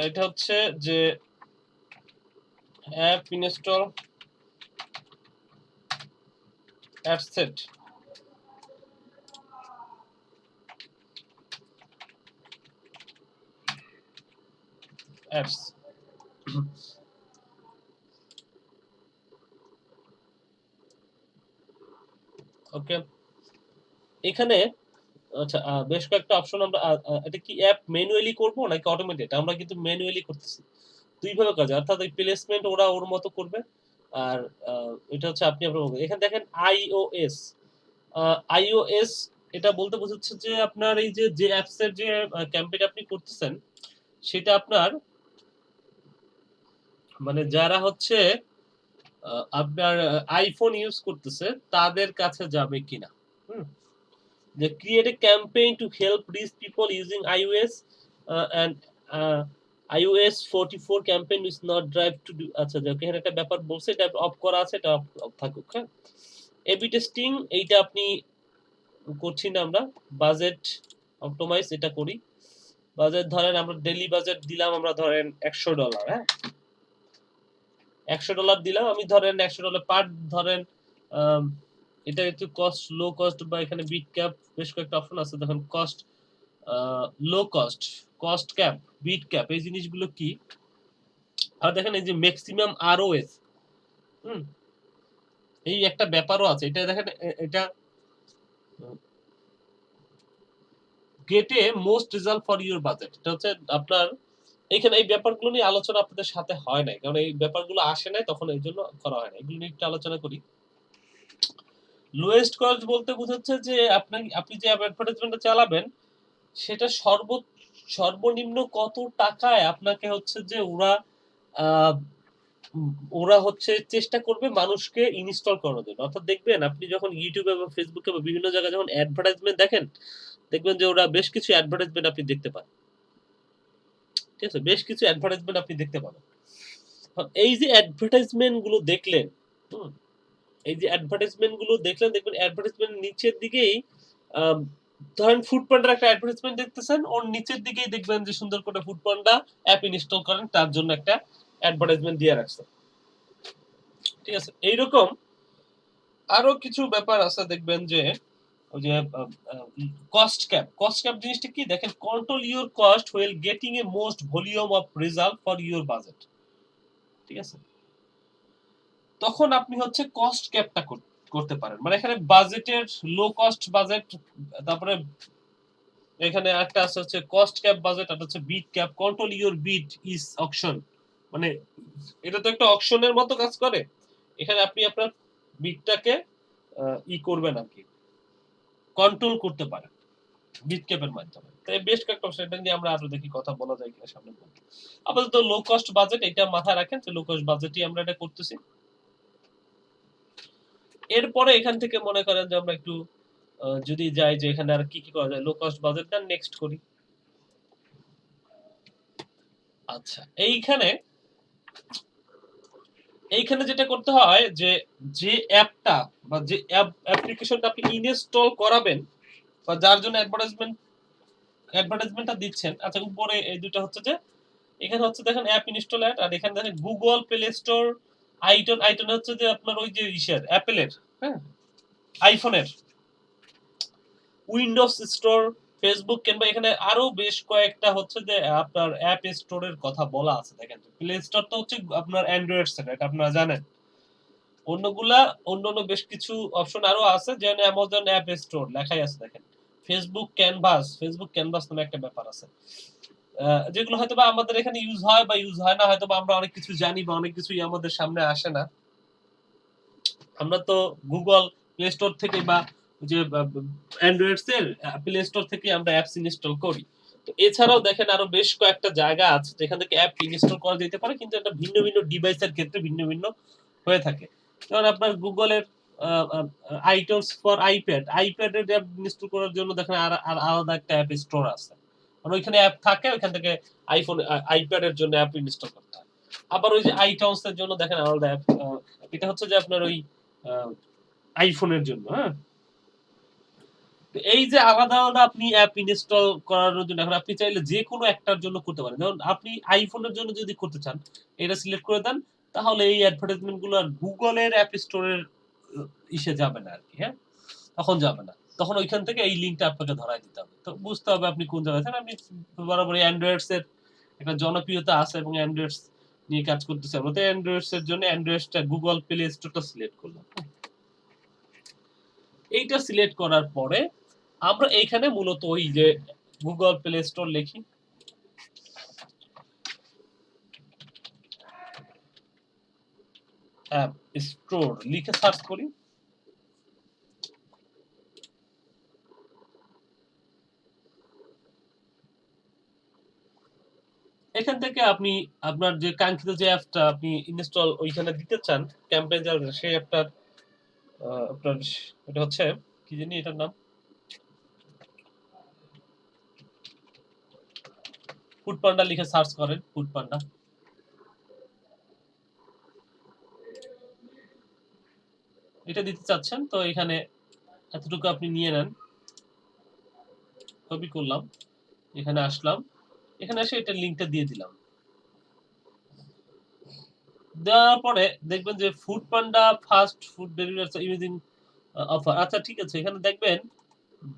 এটা হচ্ছে যে অ্যাপ ইনস্টল অ্যাডসেট, অ্যাডস। ওকে, এখানে আচ্ছা বেশ কয়েকটা অপশন আমরা এটা কি অ্যাপ ম্যানুয়ালি করব নাকি অটোমেটেড? আমরা কিন্তু ম্যানুয়ালি করতেছি। দুই ভাবে কাজ, অর্থাৎ ওই প্লেসমেন্ট ওরা ওর মতো করবে, আর এটা হচ্ছে আপনি আপনার মতো। এখানে দেখেন আইওএস, আইওএস এটা বলতে বোঝাচ্ছে যে আপনার এই যে অ্যাপস এর যে ক্যাম্পেইন আপনি করতেছেন সেটা আপনার মানে যারা হচ্ছে আপনার আইফোন ইউজ করতেছে তাদের কাছে যাবে কিনা। হুম, যে create a campaign to help reach people using iOS and iOS 44 campaign is not drive to do। আচ্ছা যাক, এখানে একটা ব্যাপার বলছে, এটা অফ করা আছে, এটা অফ থাকুক। হ্যাঁ, এবি টেস্টিং এইটা আপনি করছি না আমরা। বাজেট অপটিমাইজ এটা করি। বাজেট ধরেন আমরা ডেইলি বাজেট দিলাম, আমরা ধরেন $100। হ্যাঁ, $100 দিলাম আমি, ধরেন $100 পার, ধরেন এটা একটু কস্ট লো কস্ট, বা এখানে বিট ক্যাপ বেশ কয়েকটা অপশন আছে, দেখেন cost low cost, cost cap, bid cap, এই জিনিসগুলো কি। আর দেখেন এই যে ম্যাক্সিমাম আরওএস, এই একটা ব্যাপারও আছে। এটা দেখেন, এটা gate A most result for your budget, এটা হচ্ছে আপনার এখানে এই ব্যাপারগুলো নিয়ে আলোচনা আপনাদের সাথে হয় নাই, কারণ এই ব্যাপারগুলো আসে নাই, তখন এই জন্য করা হয় না। এগুলো নিয়ে একটু আলোচনা করি। লোয়েস্ট কস্ট বলতে বোঝাচ্ছে যে আপনি যে অ্যাডভার্টাইজমেন্টটা চালাবেন সেটা সর্বনিম্ন কত টাকায় আপনাকে হচ্ছে যে ওরা হচ্ছে চেষ্টা করবে মানুষকে ইনস্টল করানোর জন্য। অর্থাৎ দেখবেন আপনি যখন ইউটিউবে বা ফেসবুকে বা বিভিন্ন জায়গায় যখন অ্যাডভার্টাইজমেন্ট দেখেন, দেখবেন যে ওরা বেশ কিছু অ্যাডভার্টাইজমেন্ট আপনি দেখতে পান। ঠিক আছে, বেশ কিছু অ্যাডভার্টাইজমেন্ট আপনি দেখতে পাবেন। এই যে অ্যাডভার্টাইজমেন্ট গুলো দেখলেন, এই যে অ্যাডভার্টাইজমেন্ট গুলো দেখলেন, দেখবেন অ্যাডভার্টাইজমেন্ট নিচের দিকেই ধরেন ফুড পান্ডার একটা অ্যাডভার্টাইজমেন্ট দেখতেছেন, ওর নিচের দিকেই দেখবেন যে সুন্দর করে ফুড পান্ডা অ্যাপ ইনস্টল করেন তার জন্য একটা অ্যাডভার্টাইজমেন্ট দিয়ে রাখছে। ঠিক আছে, এইরকম আরো কিছু ব্যাপার আছে, দেখবেন যে ওই যে কস্ট ক্যাপ জিনিসটা কি, দেখেন control your cost wheel getting a most volume of result for your budget. ঠিক আছে, তখন আপনি হচ্ছে কস্ট ক্যাপটা করতে পারেন, মানে এখানে বাজেটের লো কস্ট বাজেট, তারপরে এখানে একটা আছে হচ্ছে কস্ট ক্যাপ বাজেট, আর হচ্ছে bid cap, control your bid is auction, মানে এটা তো একটা অকশনের মতো কাজ করে। এখানে আপনি আপনার বিটটাকে করবেন আর কি, কন্ট্রোল করতে পারেন বিট ক্যাপের মাধ্যমে। তাই বেশ কয়েকটা অপশন, এটা নিয়ে আমরা আরো দেখি কথা বলা যায় কিনা সামনে বলবো। আপাতত লো কস্ট বাজেট এটা মাথায় রাখেন যে লো কস্ট বাজেটই আমরা এটা করতেছি। এরপরে এখান থেকে মনে করেন যে আমরা একটু যদি যাই যে এখানে আর কি কি করা যায়, low cost budget then next করি। আচ্ছা, এইখানে এইখানে যেটা করতে হয় যে অ্যাপটা বা যে অ্যাপ্লিকেশনটা আপনি ইনস্টল করাবেন বা যার জন্য অ্যাডভার্টাইজমেন্টটা দিচ্ছেন, আচ্ছা উপরে এই দুটো হচ্ছে যে এখানে হচ্ছে দেখেন অ্যাপ ইনস্টল অ্যাড, আর এখানে দেখেন গুগল প্লে স্টোর, আইটন হচ্ছে যে আপনার ওই যে ইসের অ্যাপেলের, হ্যাঁ আইফোনের, উইন্ডোজ স্টোর, ফেসবুক, কিংবা এখানে আরো বেশ কয়েকটা হচ্ছে যে আপনার অ্যাপ স্টোরের কথা বলা আছে। দেখেন প্লে স্টোর তো হচ্ছে আপনার অ্যান্ড্রয়েড সেট, এটা আপনারা জানেন। অন্যান্য বেশ কিছু অপশন আরো আছে, যেমন অ্যামাজন অ্যাপ স্টোর লেখাই আছে দেখেন। ফেসবুক ক্যানভাস নামে একটা ব্যাপার আছে, যেগুলো হয়তো বা আমাদের এখানে ইউজ হয় বা ইউজ হয় না, হয়তো বা আমরা অনেক কিছু জানি বা অনেক কিছুই আমাদের সামনে আসে না। আমরা তো গুগল প্লে স্টোর থেকে বা যে অ্যান্ড্রয়েডস এর প্লে স্টোর থেকে আমরা অ্যাপস ইনস্টল করি। তো এছাড়াও দেখেন আরো বেশ কয়েকটা জায়গা আছে যেখান থেকে অ্যাপ ইনস্টল করা যেতে পারে, কিন্তু এটা ভিন্ন ভিন্ন ডিভাইসের ক্ষেত্রে ভিন্ন ভিন্ন হয়ে থাকে। যেমন আপনার গুগলের আইটনস ফর আইপ্যাডের অ্যাপ ইনস্টল করার জন্য দেখেন আর আলাদা একটা অ্যাপ স্টোর আছে, মানে ওইখানে অ্যাপ থাকে, ওইখান থেকে আইপ্যাডের জন্য অ্যাপ ইনস্টল করতে হয়। আবার ওই যে আইটনস এর জন্য দেখেন আলাদা অ্যাপ, এটা হচ্ছে যে আপনার ওই আইফোনের জন্য, হ্যাঁ। এই যে আলাদা আলাদা আপনি অ্যাপ ইনস্টল করানোর জন্য এখন আপনি চাইলে যে কোনো একটার জন্য করতে পারেন। যেমন আপনি আইফোনের জন্য যদি করতে চান, এটা সিলেক্ট করে দেন, তাহলে এই অ্যাডভার্টাইজমেন্ট গুলো আর গুগলের অ্যাপ স্টোরের ইসে যাবে না আর কি, হ্যাঁ, তখন যাবে না। তখন ওইখান থেকে এই লিঙ্কটা আপনাকে ধরাই দিতে হবে। তো বুঝতে হবে আপনি কোন জায়গায় আছেন। আপনি বরাবর অ্যান্ড্রয়েডস এর একটা জনপ্রিয়তা আছে এবং অ্যান্ড্রয়েডস নিয়ে কাজ করতেছে। আমরা তো অ্যান্ড্রয়েডস এর জন্য অ্যান্ড্রয়েডসটা গুগল প্লে স্টোরটা সিলেক্ট করলাম। এইটা সিলেক্ট করার পরে আমরা এইখানে মূলত ওই যে গুগল প্লে স্টোর লিখি, অ্যাপ স্টোর লিখে সার্চ করি। এখান থেকে আপনি আপনার যে কাঙ্ক্ষিত যে অ্যাপটা আপনি ইনস্টল ওইখানে দিতে চান ক্যাম্পেঞ্জার, সেই অ্যাপটার আপনার এটা হচ্ছে কি জানি এটার নাম, ফুড পান্ডা লিখে সার্চ করেন, ফুড পান্ডা। এটা দিতে চাচ্ছেন, তো এখানে এতটুকু আপনি নিয়ে নেন, কপি করলাম, এখানে আসলাম, এখানে এসে এটা লিংকটা দিয়ে দিলাম। দেওয়ার পরে দেখবেন যে Foodpanda fast food delivery using offer. আচ্ছা ঠিক আছে, এখানে দেখবেন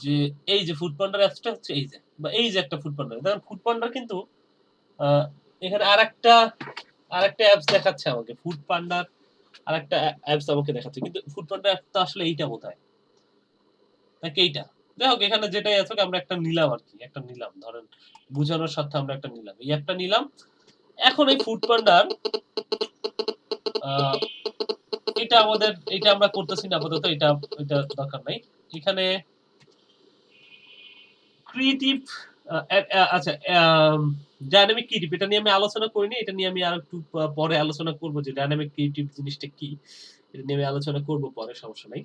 যে এই যে ফুড পান্ডার অ্যাপসটা হচ্ছে এই যে, বা এই যে একটা ফুড পান্ডা, দেখেন ফুড পান্ডার কিন্তু এখানে আরেকটা অ্যাপস দেখাচ্ছে আমাকে, ফুড পান্ডার আরেকটা অ্যাপস আমাকে দেখাচ্ছে, কিন্তু ফুড পান্ডার অ্যাপ তো আসলে এইটা বোধহয় নাকি এইটা, যাই হোক এখানে যেটাই আছে আমরা একটা নিলাম আর কি, একটা নিলাম, ধরেন বুঝানোর সাথে আমরা একটা নিলাম, এই অ্যাপটা নিলাম। এখন এই ফুড পান্ডার এটা আমাদের, এটা আমরা করতেছি না আপাতত, এটা দরকার নাই। এখানে ক্রিয়েটিভ, আচ্ছা ডাইনামিক ক্রিয়েটিভ এটা নিয়ে আমি আলোচনা করিনি, এটা নিয়ে আমি আর একটু পরে আলোচনা করব যে ডাইনামিক ক্রিয়েটিভ জিনিসটা কি, এটা নিয়ে আমি আলোচনা করব পরে, সমস্যা নাই।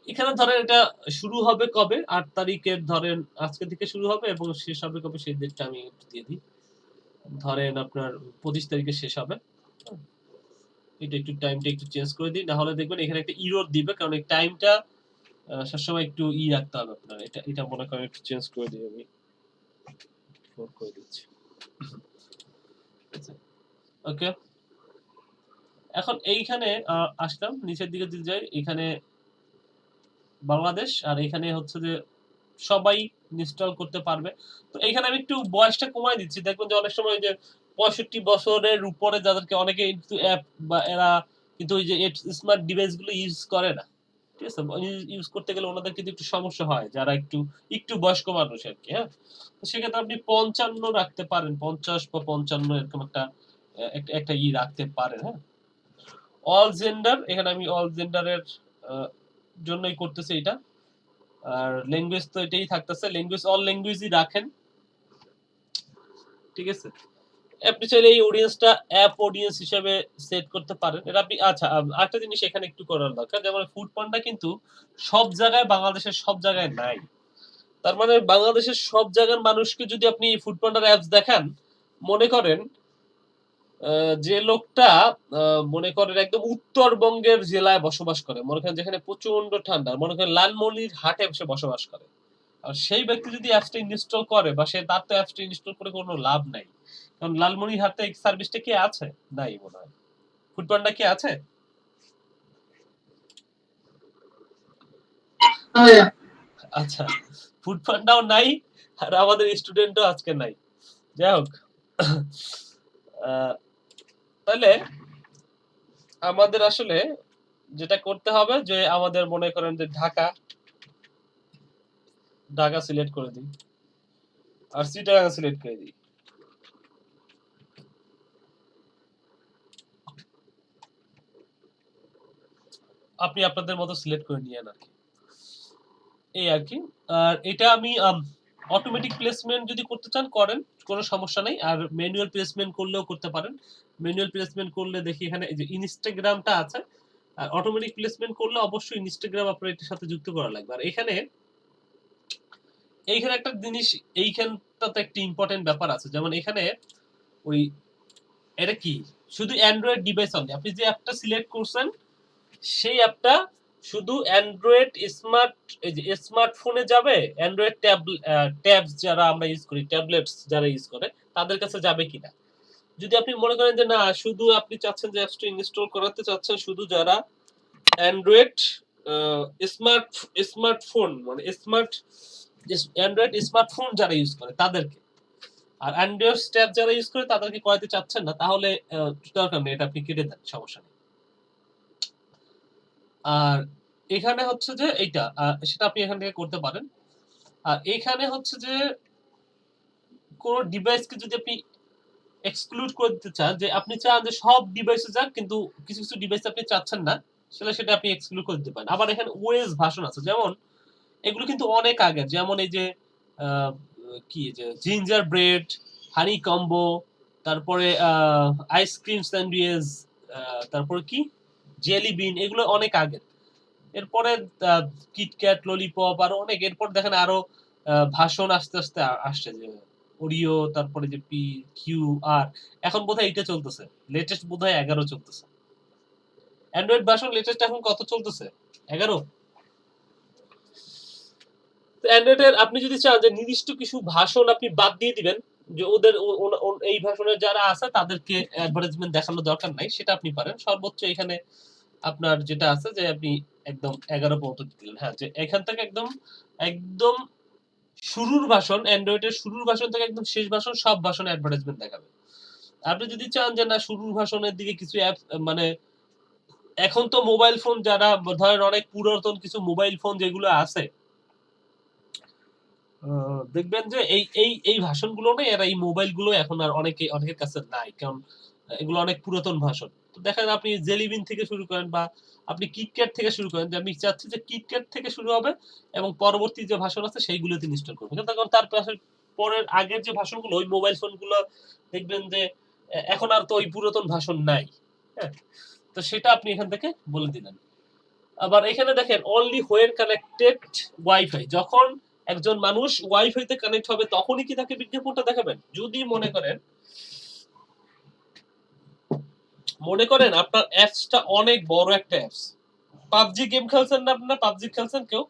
এখানে ধরেন এটা শুরু হবে কবে, 8 তারিখের, ধরেন আজকে থেকে শুরু হবে এবং শেষ হবে কবে সেই ডেটটা আমি একটু দিয়ে দিই, ধরেন আপনার 25 তারিখে শেষ হবে। এটা একটু টাইমটা একটু চেঞ্জ করে দিই, না হলে দেখবেন এখানে একটা ইরর দিবে, কারণ এই টাইমটা সবসময় একটু রাখতে হবে আপনার। এটা মনে করেন একটু চেঞ্জ করে দিই, আমি করে দিচ্ছি। ওকে, এখন এইখানে আসলাম, নিচের দিকে যদি যাই, এখানে বাংলাদেশ, আর এখানে হচ্ছে যে সবাই ইনস্টল করতে পারবে। তো এখানে আমি একটু বয়সটা কমাই দিচ্ছি, দেখবেন যে অনেক সময় যে 65 বছরের উপরে যাদেরকে অনেকে কিন্তু অ্যাপ বা এরা কিন্তু ওই যে স্মার্ট ডিভাইস গুলো ইউজ করে না, ঠিক আছে, ইউজ করতে গেলে ওনাদের কিন্তু একটু সমস্যা হয়, যারা একটু বয়স্ক মানুষ আর কি, হ্যাঁ। তো সেক্ষেত্রে আপনি 55 রাখতে পারেন, 50 বা 55 এরকম একটা রাখতে পারেন, হ্যাঁ। অল জেন্ডার, এখানে আমি অল জেন্ডারের জন্যই করতেছি এটা। আর ল্যাঙ্গুয়েজ তো এটাই থাকতেছে, ল্যাঙ্গুয়েজ অল ল্যাঙ্গুয়েজই রাখেন, ঠিক আছে। আপনি চাইলে এই অডিয়েন্সটা অ্যাপ অডিয়েন্স হিসেবে সেট করতে পারেন, এটা আপনি। আচ্ছা আরেকটা জিনিস এখানে একটু করার দরকার, যেমন ফুড পান্ডা কিন্তু সব জায়গায়, বাংলাদেশের সব জায়গায় নাই। তার মানে বাংলাদেশের সব জায়গার মানুষকে যদি আপনি ফুড পান্ডার অ্যাপস দেখান, মনে করেন যে লোকটা মনে করেন একদম উত্তরবঙ্গের জেলায় বসবাস করে, মনে করেন যেখানে প্রচন্ড ঠান্ডা, মনে করেন লালমনির হাটে সে বসবাস করে, আর সেই ব্যক্তি যদি অ্যাপসটা ইনস্টল করে, বা সে তার তো অ্যাপসটা ইনস্টল করে কোনো লাভ নাই, কারণ লালমনির হাটে এই সার্ভিসটা কি আছে? নাই মনে হয়। ফুডপান্ডা কি আছে? আচ্ছা, ফুডপান্ডাও নাই, আর আমাদের স্টুডেন্টও আজকে নাই। যাই হোক, তাহলে আমাদের আসলে যেটা করতে হবে, যে আমাদের মনে করেন যে ঢাকা সিলেক্ট করে দিই, আর চিটাগাং সিলেক্ট করে দিই। আপনি আপনাদের মতো সিলেক্ট করে নিয়েন আর কি, এই আর কি। আর এটা আমি অটোমেটিক প্লেসমেন্ট যদি করতে চান করেন, কোনো সমস্যা নাই। আর ম্যানুয়াল প্লেসমেন্ট করলেও করতে পারেন। ম্যানুয়াল প্লেসমেন্ট করলে দেখি এখানে এই যে ইনস্টাগ্রামটা আছে, আর অটোমেটিক প্লেসমেন্ট করলে অবশ্যই ইনস্টাগ্রাম আপনার এটার সাথে যুক্ত করা লাগবে। আর এইখানে একটা জিনিস, এইখানটাতে একটা ইম্পর্টেন্ট ব্যাপার আছে, যেমন এখানে ওই এটা কি শুধু অ্যান্ড্রয়েড ডিভাইস অনলি, আপনি যে অ্যাপটা সিলেক্ট করছেন সেই অ্যাপটা শুধু অ্যান্ড্রয়েড স্মার্ট, এই যে স্মার্টফোনে যাবে, অ্যান্ড্রয়েড ট্যাবস যারা আমরা ইউজ করি, ট্যাবলেটস যারা ইউজ করে তাদের কাছে যাবে কিনা। যদি আপনি মনে করেন যে না, শুধু আপনি চাচ্ছেন যে অ্যাপসটা ইনস্টল করাতে চাচ্ছেন শুধু যারা অ্যান্ড্রয়েড স্মার্ট স্মার্টফোন মানে স্মার্ট অ্যান্ড্রয়েড স্মার্টফোন যারা ইউজ করে তাদেরকে, আর অ্যান্ড্রয়েড ট্যাব যারা ইউজ করে তাদেরকে করাতে চাচ্ছেন না, তাহলে দরকার নেই, এটা আপনি কেটে দেন, সমস্যা নেই। আর এখানে হচ্ছে যে এইটা সেটা আপনি এখান থেকে করতে পারেন। আর এখানে হচ্ছে যে কোন ডিভাইসকে যদি আপনি এক্সক্লুড করে দিতে চান, যে আপনি চান যে সব ডিভাইসে যাক, কিন্তু কিছু কিছু ডিভাইস আপনি চাচ্ছেন না, সেটা আপনি এক্সক্লুড করে দিতে পারেন। আবার এখানে ওএস ভার্সন আছে, যেমন এগুলো কিন্তু অনেক আগে, যেমন এই যে কি যে জিঞ্জার ব্রেড, হানি কম্বো, তারপরে আইসক্রিম স্যান্ডউইচ, তারপরে কি জেলি বিন, এগুলো অনেক আগে। এরপরে কিটক্যাট, ললিপপ, আরো অনেক, এরপর দেখেন আরো ভাষণ আস্তে আস্তে আসছে, যে ওরিও, তারপরে যে পি কিউ আর, এখন বোধহয় এইটা চলতেছে, লেটেস্ট বোধহয় 11 চলতেছে। অ্যান্ড্রয়েড ভার্সন লেটেস্ট এখন কত চলতেছে? 11। অ্যান্ড্রয়েডের আপনি যদি চান যে নির্দিষ্ট কিছু ভাষণ আপনি বাদ দিয়ে দিবেন, যে ওদের এই ভাষণের যারা আছে তাদেরকে অ্যাডভার্টাইজমেন্ট দেখানোর দরকার নাই, সেটা আপনি পারেন। সর্বোচ্চ এখানে আপনার যেটা আছে যে আপনি একদম 11 পর্যন্ত দিলেন, হ্যাঁ, যে এখান থেকে একদম একদম শুরুর ভাষণ, অ্যান্ড্রয়েডের শুরুর ভাষণ থেকে একদম শেষ ভাষণ, সব ভাষণে অ্যাডভার্টাইজমেন্ট দেখাবে। আপনি যদি চান যে না, শুরুর ভাষণের দিকে কিছু অ্যাপ, মানে এখন তো মোবাইল ফোন যারা ধরেন অনেক পুরাতন কিছু মোবাইল ফোন যেগুলো আছে, দেখবেন যে এই এই এই ভাষণগুলো নেই, আর এই মোবাইলগুলো এখন আর অনেকের কাছে নাই, কারণ এগুলো অনেক পুরাতন ভাষণ। তো দেখেন আপনি জেলিবিন থেকে শুরু করেন, বা আপনি কিটক্যাট থেকে শুরু করেন, যে আমি চাচ্ছি যে কিটক্যাট থেকে শুরু হবে এবং পরবর্তী যে ভাষণ আছে সেইগুলোতে ইনস্টল করবেন, কারণ তার পরের আগের যে ভাষণগুলো ওই মোবাইল ফোনগুলো দেখবেন যে এখন আর তো ওই পুরাতন ভাষণ নাই। হ্যাঁ, তো সেটা আপনি এখান থেকে বলে দিলেন। আবার এখানে দেখেন অনলি হোয়েন কানেক্টেড ওয়াইফাই, যখন একজন মানুষ ওয়াইফাই তে কানেক্ট হবে তখনই কি তাকে বিজ্ঞাপনটা দেখাবেন। যদি মনে করেন আপনার অ্যাপসটা অনেক বড় একটা অ্যাপস, পাবজি গেম খেলছেন না আপনারা? পাবজি খেলছেন কেউ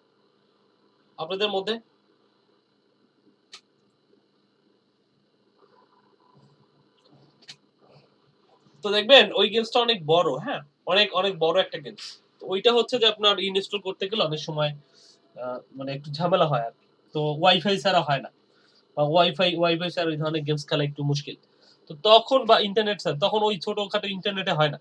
আপনাদের মধ্যে? তো দেখবেন ওই গেমসটা অনেক বড়, হ্যাঁ, অনেক অনেক বড় একটা গেমস। তো ওইটা হচ্ছে যে আপনার ইনস্টল করতে গেলে অনেক সময় মানে একটু ঝামেলা হয় আর কি। তো ওয়াইফাই ছাড়া হয় না, বা ওয়াইফাই ছাড়া ওই ধরনের গেমস খেলা একটু মুশকিল। তো তখন, বা ইন্টারনেট ছাড়া, তখন ওই ছোটখাটো ইন্টারনেটে হয় না,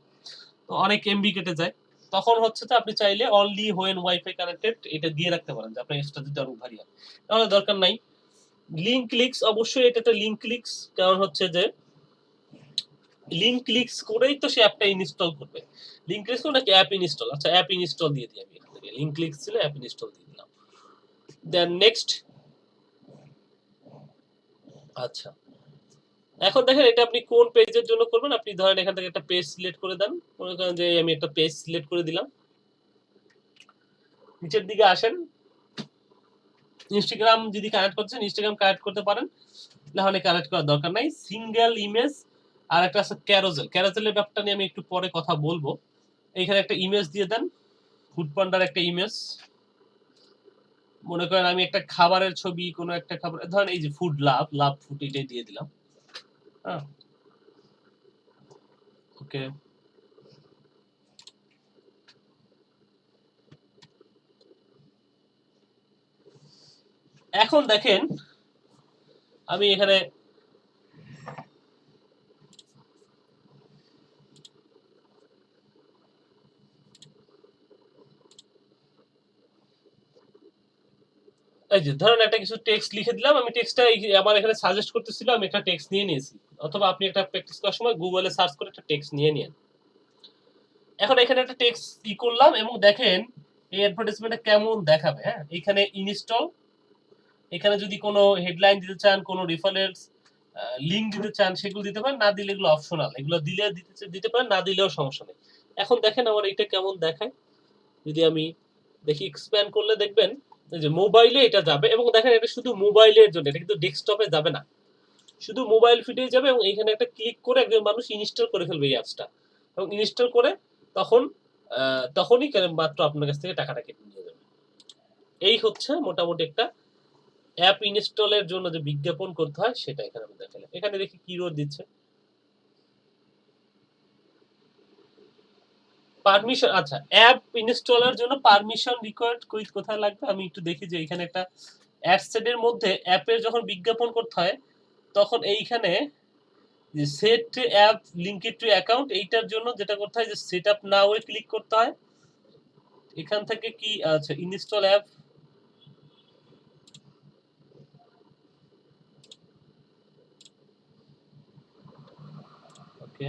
তো অনেক এমবি কেটে যায়। তখন হচ্ছে যে আপনি চাইলে অনলি হোয়েন ওয়াইফাই কানেক্টেড এটা দিয়ে রাখতে পারেন, যে আপনার এক্সট্রা যদি আরো ভারী হয়, তাহলে দরকার নাই। লিঙ্ক ক্লিকস, অবশ্যই এটা একটা লিঙ্ক ক্লিকস, কারণ হচ্ছে যে লিঙ্ক ক্লিকস করেই তো সে অ্যাপটা ইনস্টল করবে। লিঙ্ক ক্লিকস নাকি অ্যাপ ইনস্টল, আচ্ছা অ্যাপ ইনস্টল দিয়ে দিই আমি এখান থেকে, লিঙ্ক ক্লিকস ছিল, অ্যাপ ইনস্টল দিয়ে দিলাম। Then next. আচ্ছা, এখন দেখেন এটা আপনি কোন পেজের জন্য করবেন। আপনি ধরেন এখান থেকে একটা পেজ সিলেক্ট করে দেন, মনে করেন যে আমি একটা পেজ সিলেক্ট করে দিলাম। নিচের দিকে আসেন, ইনস্টাগ্রাম যদি কানেক্ট করছেন ইনস্টাগ্রাম কানেক্ট করতে পারেন, নাহলে কানেক্ট করার দরকার নাই। সিঙ্গেল ইমেজ আর একটা আছে ক্যারোজেল। ক্যারোজেলের ব্যাপারটা নিয়ে আমি একটু পরে কথা বলবো। এইখানে একটা ইমেজ দিয়ে দেন, ফুড পান্ডার একটা ইমেজ। মনে করেন আমি একটা খাবারের ছবি, কোনো একটা খাবার, ধরেন এই যে ফুড লাভ, লাভ ফুড, এটাই দিয়ে দিলাম। হ্যাঁ, ওকে। এখন দেখেন আমি এখানে এই যে ধরেন একটা কিছু টেক্সট লিখে দিলাম, আমি টেক্সটটা আমার এখানে সাজেস্ট করতেছিল, আমি একটা টেক্সট নিয়ে নিয়েছি। অথবা আপনি একটা প্র্যাকটিস করার সময় গুগলে সার্চ করে একটা টেক্সট নিয়ে নিন। এখন এখানে একটা টেক্সট করলাম এবং দেখেন এই অ্যাডভার্টাইজমেন্টে কেমন দেখাবে। হ্যাঁ, এখানে ইনস্টল, এখানে যদি কোনো হেডলাইন দিতে চান, কোনো রেফারেন্স লিংক দিতে চান, সেগুলো দিতে পারেন, না দিলে এগুলো অপশনাল, এগুলো দিলে দিতে পারেন, না দিলেও সমস্যা নেই। এখন দেখেন আমার এটা কেমন দেখায়। যদি আমি দেখি এক্সপ্যান্ড করলে দেখবেন যে মোবাইলে এটা যাবে, এবং দেখেন এটা শুধু মোবাইলের জন্য, এটা কিন্তু ডেস্কটপে যাবে না, শুধু মোবাইল ফিডে যাবে। এবং এইখানে একটা ক্লিক করে একজন মানুষ ইনস্টল করে ফেলবে এই অ্যাপসটা, এবং ইনস্টল করে তখন তখনই মাত্র আপনার কাছ থেকে টাকাটা কেটে নিয়ে যাবে। এই হচ্ছে মোটামুটি একটা অ্যাপ ইনস্টলের জন্য যে বিজ্ঞাপন করতে হয় সেটা এখানে আমি দেখালাম। এখানে দেখি কি রোড দিচ্ছে, পারমিশন। আচ্ছা, অ্যাপ ইনস্টলের জন্য পারমিশন রিকোয়ার্ড কোথায় লাগবে আমি একটু দেখি। যে এখানে একটা অ্যাডসেট এর মধ্যে অ্যাপের যখন বিজ্ঞাপন করতে হয় তখন এইখানে যে set app linked two account, এইটার জন্য যেটা করতে হয় যে সেট আপ নাও এ ক্লিক করতে হয়। এখান থেকে কি আচ্ছা ইনস্টল অ্যাপ, ওকে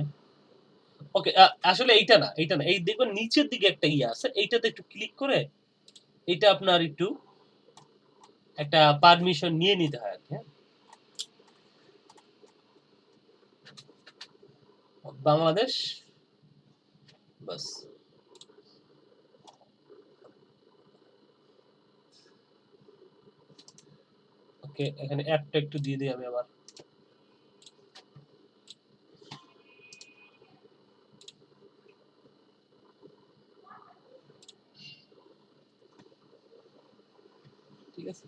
ওকে, আসলে এইটা না, এইটা না, এই দেখবেন নিচের দিকে একটা ইয়ে আছে, এইটাতে একটু ক্লিক করে এটা আপনার একটু একটা পারমিশন নিয়ে নিতে হয় আর কি। হ্যাঁ, বাংলাদেশ, বাস। ওকে, এখানে অ্যাপটা একটু দিয়ে দিই আমি আবার। ঠিক আছে,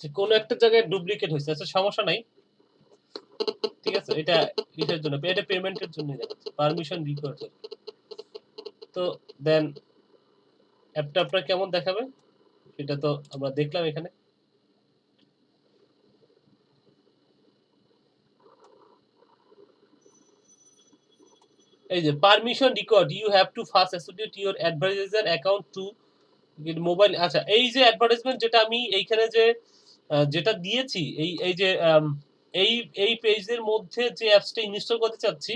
যে কোনো একটা জায়গায় ডুপ্লিকেট হয়েছে, আচ্ছা সমস্যা নাই। ঠিক আছে, এটা এটার জন্য, এটা পেমেন্টের জন্য দেখাচ্ছে পারমিশন রিকোয়ার্ড। তো দেন অ্যাপটা আপনার কেমন দেখাবে সেটা তো আমরা দেখলাম এখানে। এই যে permission required, you have to first associate your advertiser account to mobile. আচ্ছা, এই যে অ্যাডভার্টাইজমেন্ট যেটা আমি এইখানে যে যেটা দিয়েছি, এই এই যে এই এই পেজের মধ্যে যে অ্যাপসটা ইনস্টল করতে চাচ্ছি,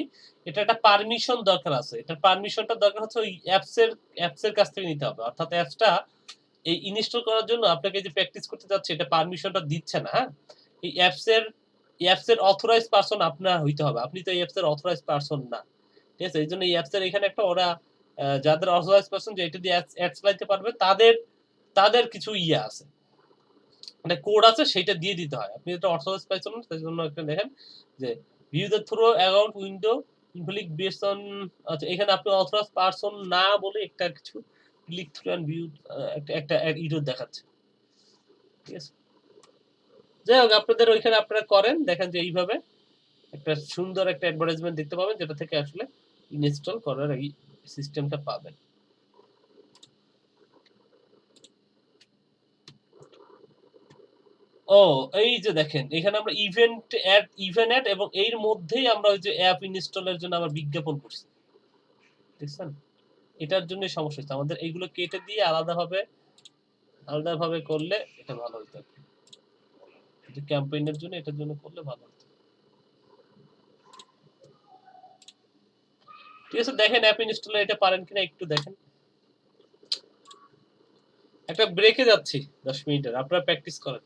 এটা একটা পারমিশন দরকার আছে। এটা পারমিশনটা দরকার হচ্ছে ওই অ্যাপসের কাছ থেকে নিতে হবে। অর্থাৎ অ্যাপসটা এই ইনস্টল করার জন্য আপনাকে যে প্র্যাকটিস করতে যাচ্ছে এটা পারমিশনটা দিচ্ছে না। হ্যাঁ, এই অ্যাপসের অথরাইজ পারসন আপনার হইতে হবে, আপনি তো এই অ্যাপসের অথরাইজ পারসন না। ঠিক আছে, এই জন্য এই অ্যাপসের এখানে একটা ওরা যাদের অথরাইজ পারসন যে এটা দিয়ে অ্যাড চালাতে পারবে তাদের তাদের কিছু ইয়ে আছে, মানে কোড আছে, সেটা দিয়ে দিতে হয়। আপনি এটা অথরাইজ পাইছেন না, সেই জন্য একটা দেখেন যে view the through account window ইনফ্লিক বেসড অন। আচ্ছা, এখানে আপনি অথরাইজ পারসন না বলে একটা কিছু ক্লিক থ্রু এন্ড ভিউ একটা ইরর দেখাচ্ছে। ঠিক আছে, যাই হোক আপনাদের ওইখানে আপনারা করেন, দেখেন যে এইভাবে একটা সুন্দর একটা অ্যাডভার্টাইজমেন্ট দেখতে পাবেন, যেটা থেকে আসলে ইনস্টল করার এই সিস্টেমটা পাবেন। ও, এই যে দেখেন এখানে আমরা ইভেন্ট অ্যাড এবং এর মধ্যেই আমরা ওই যে অ্যাপ ইনস্টলের জন্য আমরা বিজ্ঞাপন করছি, দেখছেন? এটার জন্য সমস্যা হচ্ছে আমাদের, এইগুলো কেটে দিয়ে আলাদাভাবে করলে এটা ভালো হতো। যে ক্যাম্পেইনের জন্য এটার জন্য করলে ভালো হতো। ঠিক আছে, দেখেন অ্যাপ ইনস্টলে এটা পারেন কিনা একটু দেখেন। একটা ব্রেকে যাচ্ছি 10 মিনিটের, আপনারা প্র্যাকটিস করেন।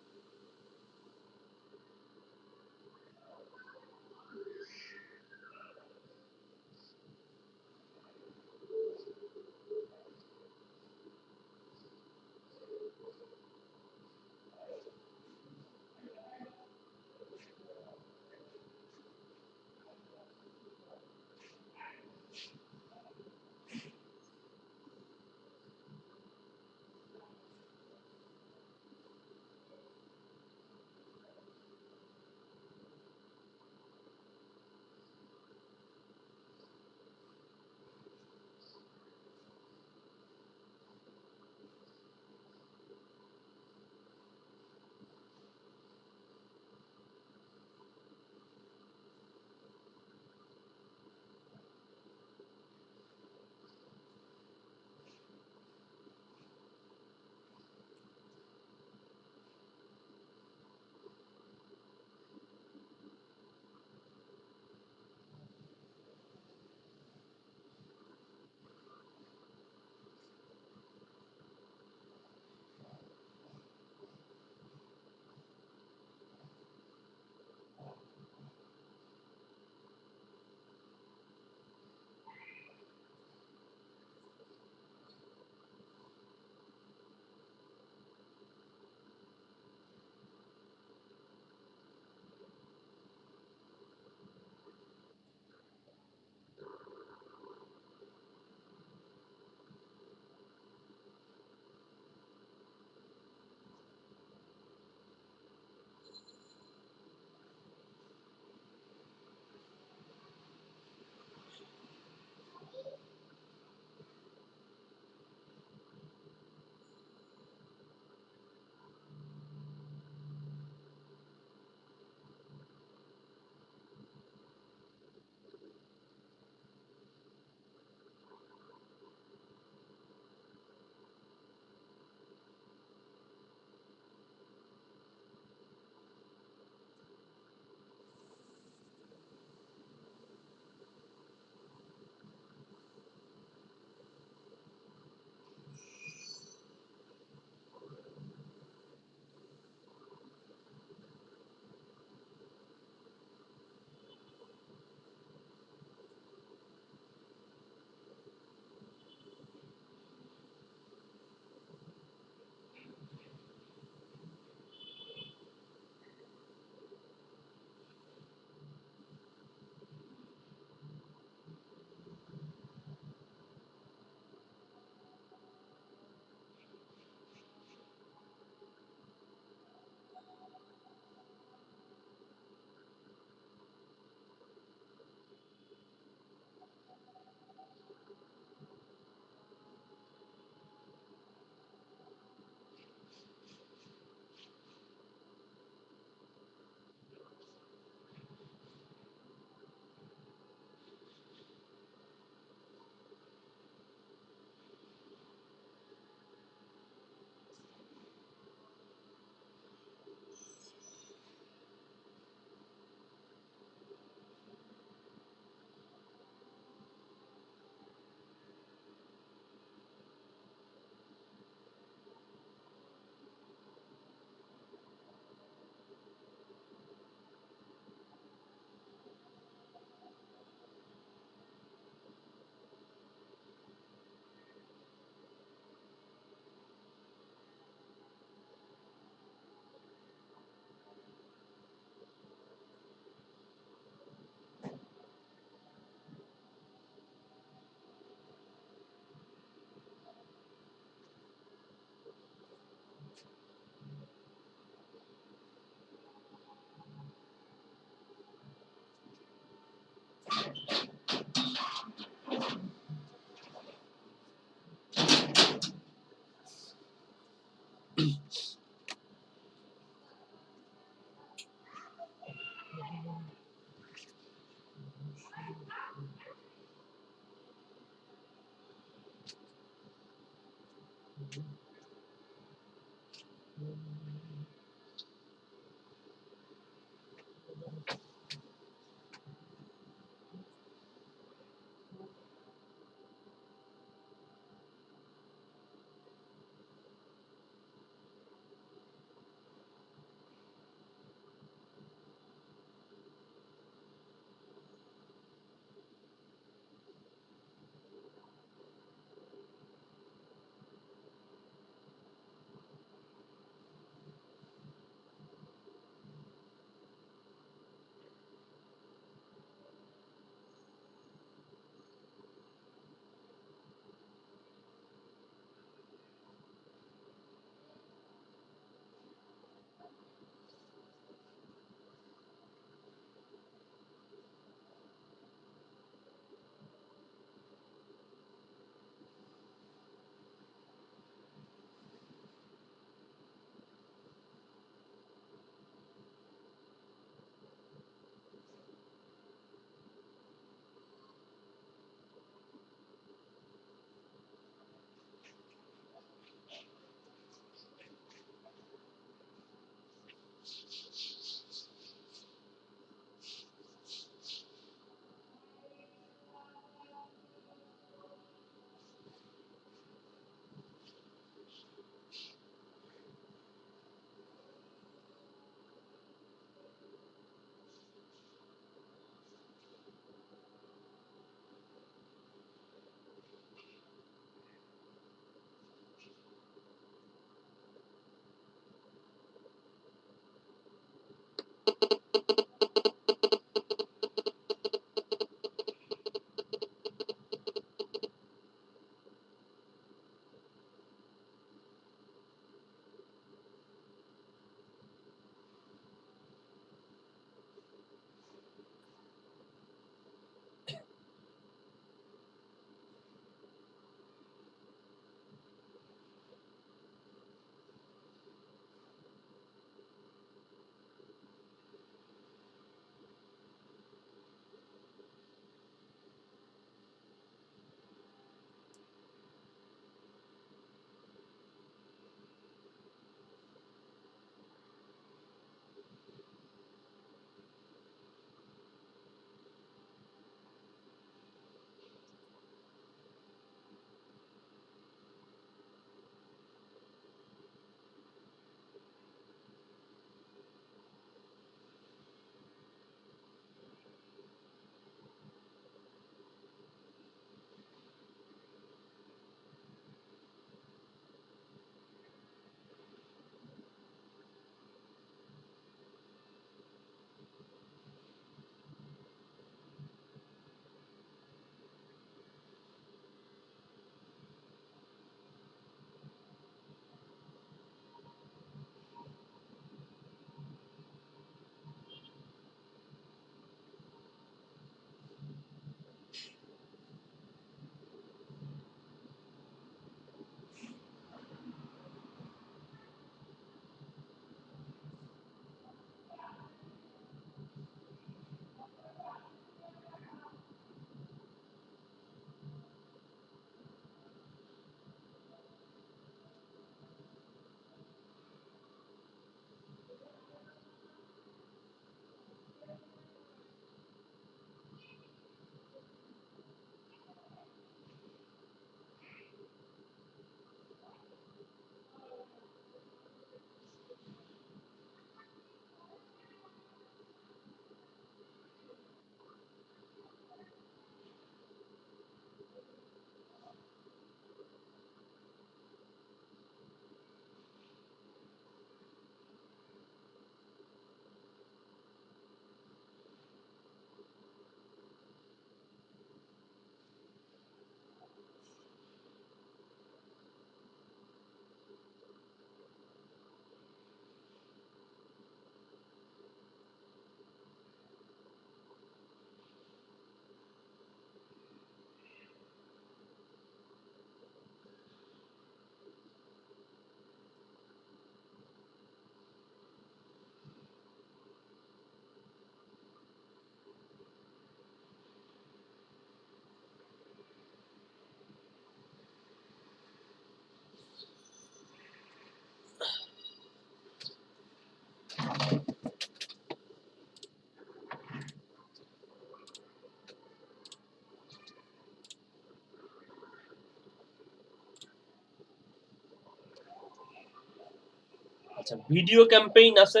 আচ্ছা, ভিডিও ক্যাম্পেইন আছে,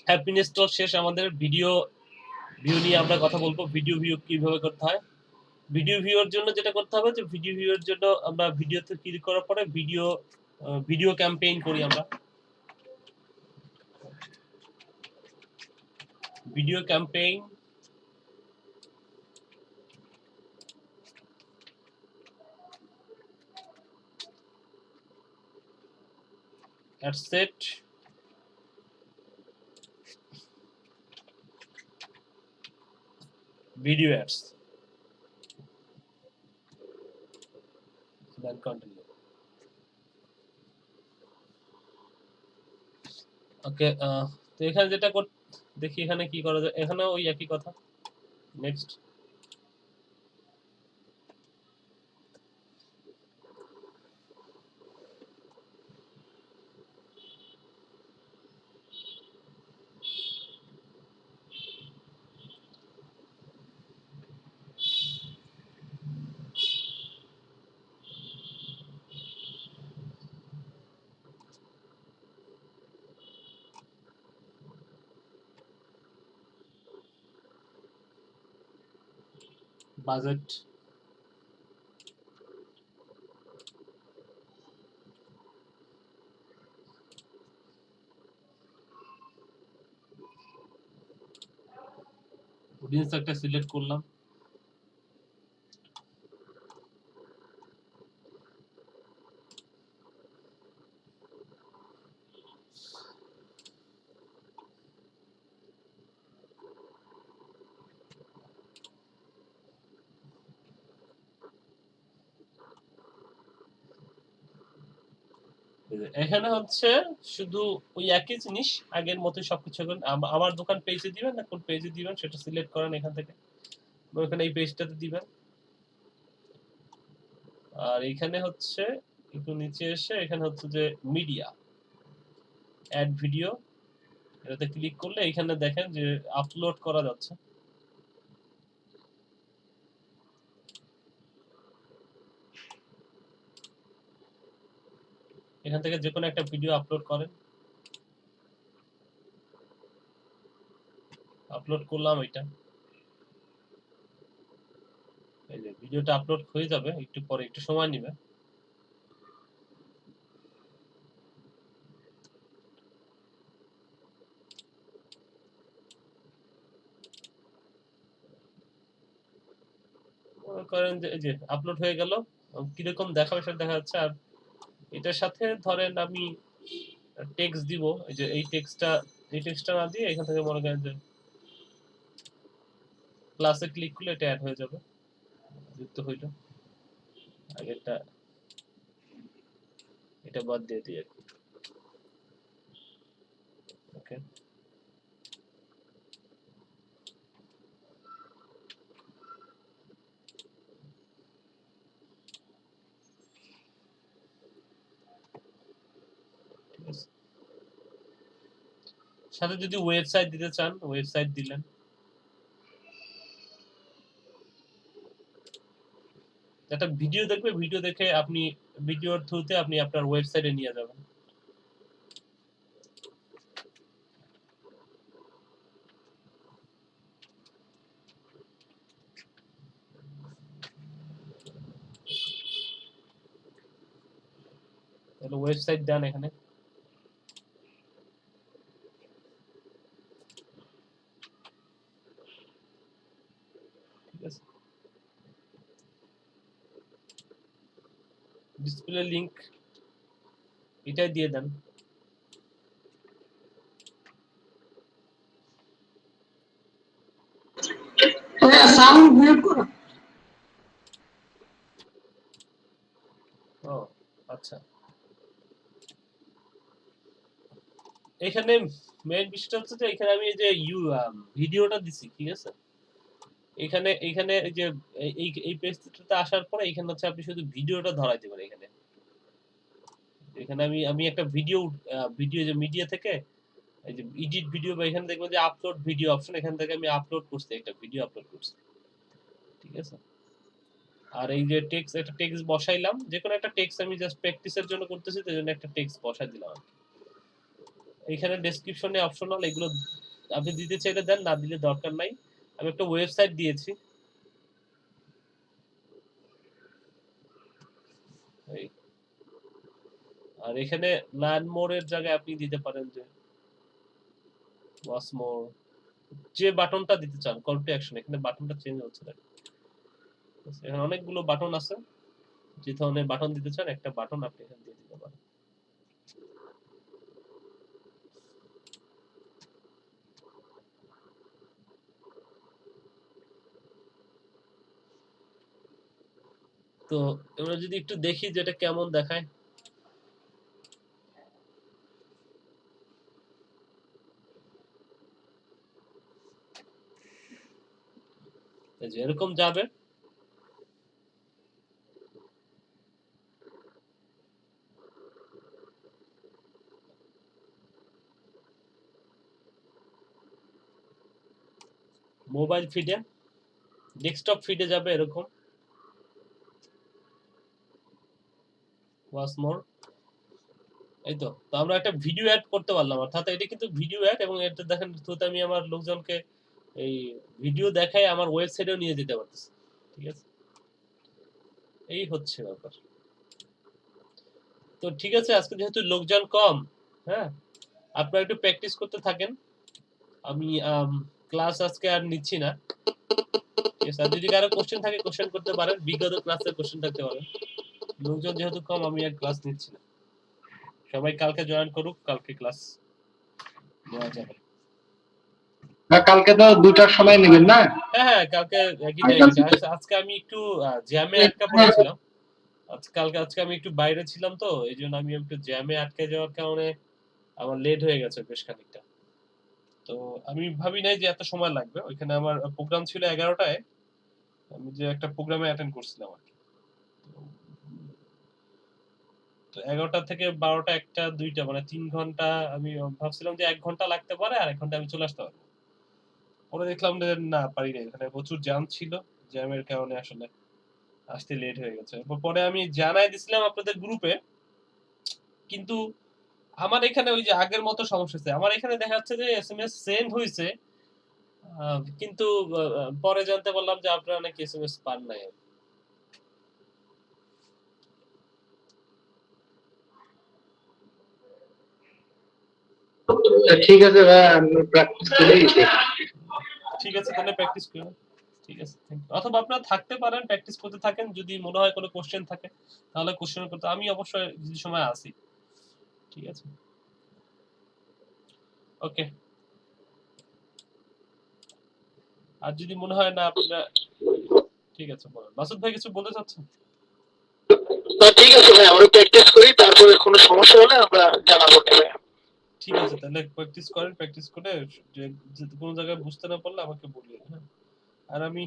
অ্যাপ ইনস্টল শেষ, আমাদের ভিডিও ভিউ নিয়ে আমরা কথা বলবো। ভিডিও ভিউ কিভাবে করতে হয়। ভিডিও ভিউর জন্য যেটা করতে হবে, যে ভিডিও ভিউর জন্য আমরা ভিডিওতে ক্লিক করার পরে ভিডিও ক্যাম্পেইন করি আমরা। Video campaign ad set, video ads, then continue. Okay, তো এখানে যেটা দেখি এখানে কি করা যায়। এখানে ওই একই কথা। নেক্সট। বাজেট, অডিয়েন্স একটা সিলেক্ট করলাম। এখানে হচ্ছে শুধু ওই একই জিনিস, আগের মতো সবকিছু। এখন আমার দোকান পেজে দিবেন না কোন পেজে দিবেন সেটা সিলেক্ট করেন এখান থেকে। ওখানে এই পেজটাতে দিবেন। আর এখানে হচ্ছে একটু নিচে এসে এখানে হচ্ছে যে মিডিয়া, অ্যাড ভিডিও, এটাতে ক্লিক করলে এখানে দেখেন যে আপলোড করা যাচ্ছে। এখান থেকে যে কোনো একটা ভিডিও আপলোড করেন। আপলোড করলাম এটা, এই যে ভিডিওটা আপলোড হয়ে যাবে একটু পরে, একটু সময় নেবে। মনে করেন যে এই যে আপলোড হয়ে গেল, কিরকম দেখাবে সেটা দেখা যাচ্ছে। আর এটার সাথে ধরেন আমি টেক্সট দিব, এই যে এই টেক্সটটা না দিয়ে এখান থেকে মনে করেন যে প্লাসে ক্লিক করলে এটা অ্যাড হয়ে যাবে, যুক্ত হইল। আগেরটা এটা বাদ দিয়ে দিই আর কি। ওকে, ঠিক আছে। সাথে যদি ওয়েবসাইট দিতে চান, ওয়েবসাইট দিলেন। একটা ভিডিও দেখবে, ভিডিও দেখে আপনি ভিডিওর থ্রুতে আপনি আপনার ওয়েবসাইটে নিয়ে যাবেন। তাহলে ওয়েবসাইট দেন এখানে। ঠিক আছে, ডিসপ্লে লিংক এটাই দিয়ে দেন। সাউন্ড মিউট করো। ও আচ্ছা, এখানে মেইন বিষয়টা হচ্ছে যে এখানে আমি এই যে ভিডিওটা দিছি, ঠিক আছে। এখানে এখানে এই যে এই পেজটাতে আসার পরে এখানে হচ্ছে আপনি শুধু ভিডিওটা ধরাই দিবেন এখানে। এখানে আমি একটা ভিডিও যে মিডিয়া থেকে এই যে এডিট ভিডিও, বা এখানে দেখবেন যে আপলোড ভিডিও অপশন, এখান থেকে আমি আপলোড করছি, একটা ভিডিও আপলোড করছি, ঠিক আছে। আর এই যে টেক্সট, একটা টেক্সট বসাইলাম, যে কোনো একটা টেক্সট আমি জাস্ট প্র্যাকটিসের জন্য করতেছি, তাই জন্য একটা টেক্সট বসাই দিলাম আর কি। এখানে ডেসক্রিপশনে অপশনাল, এগুলো আপনি দিতে চাইলে দেন, না দিলে দরকার নাই। আমি একটা ওয়েবসাইট দিয়েছি, এই। আর এখানে লার্ন মোর এর জায়গায় আপনি দিতে পারেন যে ওয়াচ মোর, যে বাটনটা দিতে চান, কল টু অ্যাকশন, এখানে বাটনটা চেঞ্জ হচ্ছে না। এখানে অনেকগুলো বাটন আছে, যে ধরনের বাটন দিতে চান একটা বাটন আপনি এখানে দিয়ে দিতে পারেন। তো আমরা যদি একটু দেখি যে এটা কেমন দেখায়। এই যে এরকম যাবে, মোবাইল ফিডে, ডেস্কটপ ফিডে যাবে এরকম ওয়াচ মোর। এই তো আমরা একটা ভিডিও অ্যাড করতে পারলাম, অর্থাৎ এটা কিন্তু ভিডিও অ্যাড, এবং এটা দেখেন থ্রুতে আমি আমার লোকজনকে এই ভিডিও দেখাই আমার ওয়েবসাইটেও নিয়ে যেতে পারতেছি। ঠিক আছে, এই হচ্ছে ব্যাপার। তো ঠিক আছে, আজকে যেহেতু লোকজন কম, হ্যাঁ, আপনারা একটু প্র্যাকটিস করতে থাকেন। আমি ক্লাস আজকে আর নিচ্ছি না। ঠিক আছে, আর যদি কারো কোশ্চেন থাকে কোশ্চেন করতে পারেন, বিগত ক্লাসের কোশ্চেন থাকতে পারেন। লোকজন যেহেতু কম, আমি আর ক্লাস নিচ্ছি না। সবাই কালকে জয়েন করুক, কালকে ক্লাস নেওয়া যাবে। কালকে তো 2টার সময় নেবেন না? হ্যাঁ হ্যাঁ, কালকে একই টাইমে। আজকে আমি একটু জ্যামে আটকা পড়েছিলাম। আজকে আমি একটু বাইরে ছিলাম, তো এই জন্য আমি একটু জ্যামে আটকে যাওয়ার কারণে আমার লেট হয়ে গেছে বেশ খানিকটা। তো আমি ভাবি নাই যে এত সময় লাগবে। ওইখানে আমার প্রোগ্রাম ছিল 11টায়, আমি যে একটা প্রোগ্রামে অ্যাটেন্ড করছিলাম আর কি। তো 11টা থেকে 12টা, 1টা, 2টা, মানে 3 ঘন্টা। আমি ভাবছিলাম যে 1 ঘন্টা লাগতে পারে, আর 1 ঘন্টা আমি চলে আসতে পারবো। পরে দেখলাম যে না, পারি নাই, এখানে প্রচুর জ্যাম ছিল, জ্যামের কারণে আসলে আসতে লেট হয়ে গেছে। পরে আমি জানাই দিছিলাম আপনাদের গ্রুপে, কিন্তু আমার এখানে ওই যে আগের মতো সমস্যা হচ্ছে। আমার এখানে দেখা যাচ্ছে যে এসএমএস সেন্ড হইছে, কিন্তু পরে জানতে পারলাম যে আপনারা নাকি এসএমএস পান নাই। ঠিক আছে ভাই, আমি প্র্যাকটিস করি। ঠিক আছে, তাহলে প্র্যাকটিস করুন। ঠিক আছে, থ্যাংক ইউ। অথবা আপনারা থাকতে পারেন, প্র্যাকটিস করতে থাকেন। যদি মনে হয় কোনো কোশ্চেন থাকে তাহলে কোশ্চেন করতে আমি অবশ্যই যদি সময় আসি। ঠিক আছে, ওকে। আর যদি মনে হয় না আপনারা, ঠিক আছে বলেন। মাসুদ ভাই কিছু বলতে চাচ্ছেন? ঠিক আছে ভাই, আমরা প্র্যাকটিস করি, তারপরে কোনো সমস্যা হলে আমরা জানাবো। ঠিক আছে, তাহলে প্র্যাকটিস করেন, প্র্যাকটিস করে যে কোনো জায়গায় বুঝতে না পারলে আমাকে বলিয়েন, হ্যাঁ। আর আমি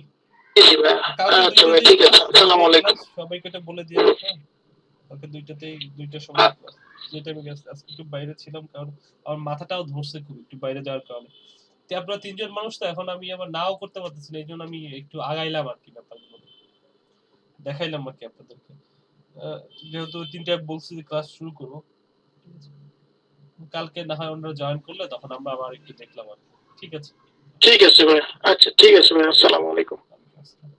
কালকে দুইটাতেই ক্লাস, সবাইকে এটা বলে দিয়ে, হ্যাঁ। কালকে দুইটার সময় ক্লাস, যে টাইমে আজকে একটু বাইরে ছিলাম, কারণ আমার মাথাটাও ধরছে খুব একটু বাইরে যাওয়ার কারণে। তো আপনারা 3জন মানুষ, তো এখন আমি আবার নাও করতে পারতেছি না, এই জন্য আমি একটু আগাইলাম আর কি ব্যাপারগুলো, দেখাইলাম আর কি আপনাদেরকে। যেহেতু 3টায় বলছি যে ক্লাস শুরু করবো, ঠিক আছে। কালকে না হয় অন্যরা জয়েন করলে তখন আমরা আবার একটু দেখলাম আর কি। ঠিক আছে, ঠিক আছে ভাই, আচ্ছা ঠিক আছে ভাই, আসসালামু আলাইকুম। আসসালাম।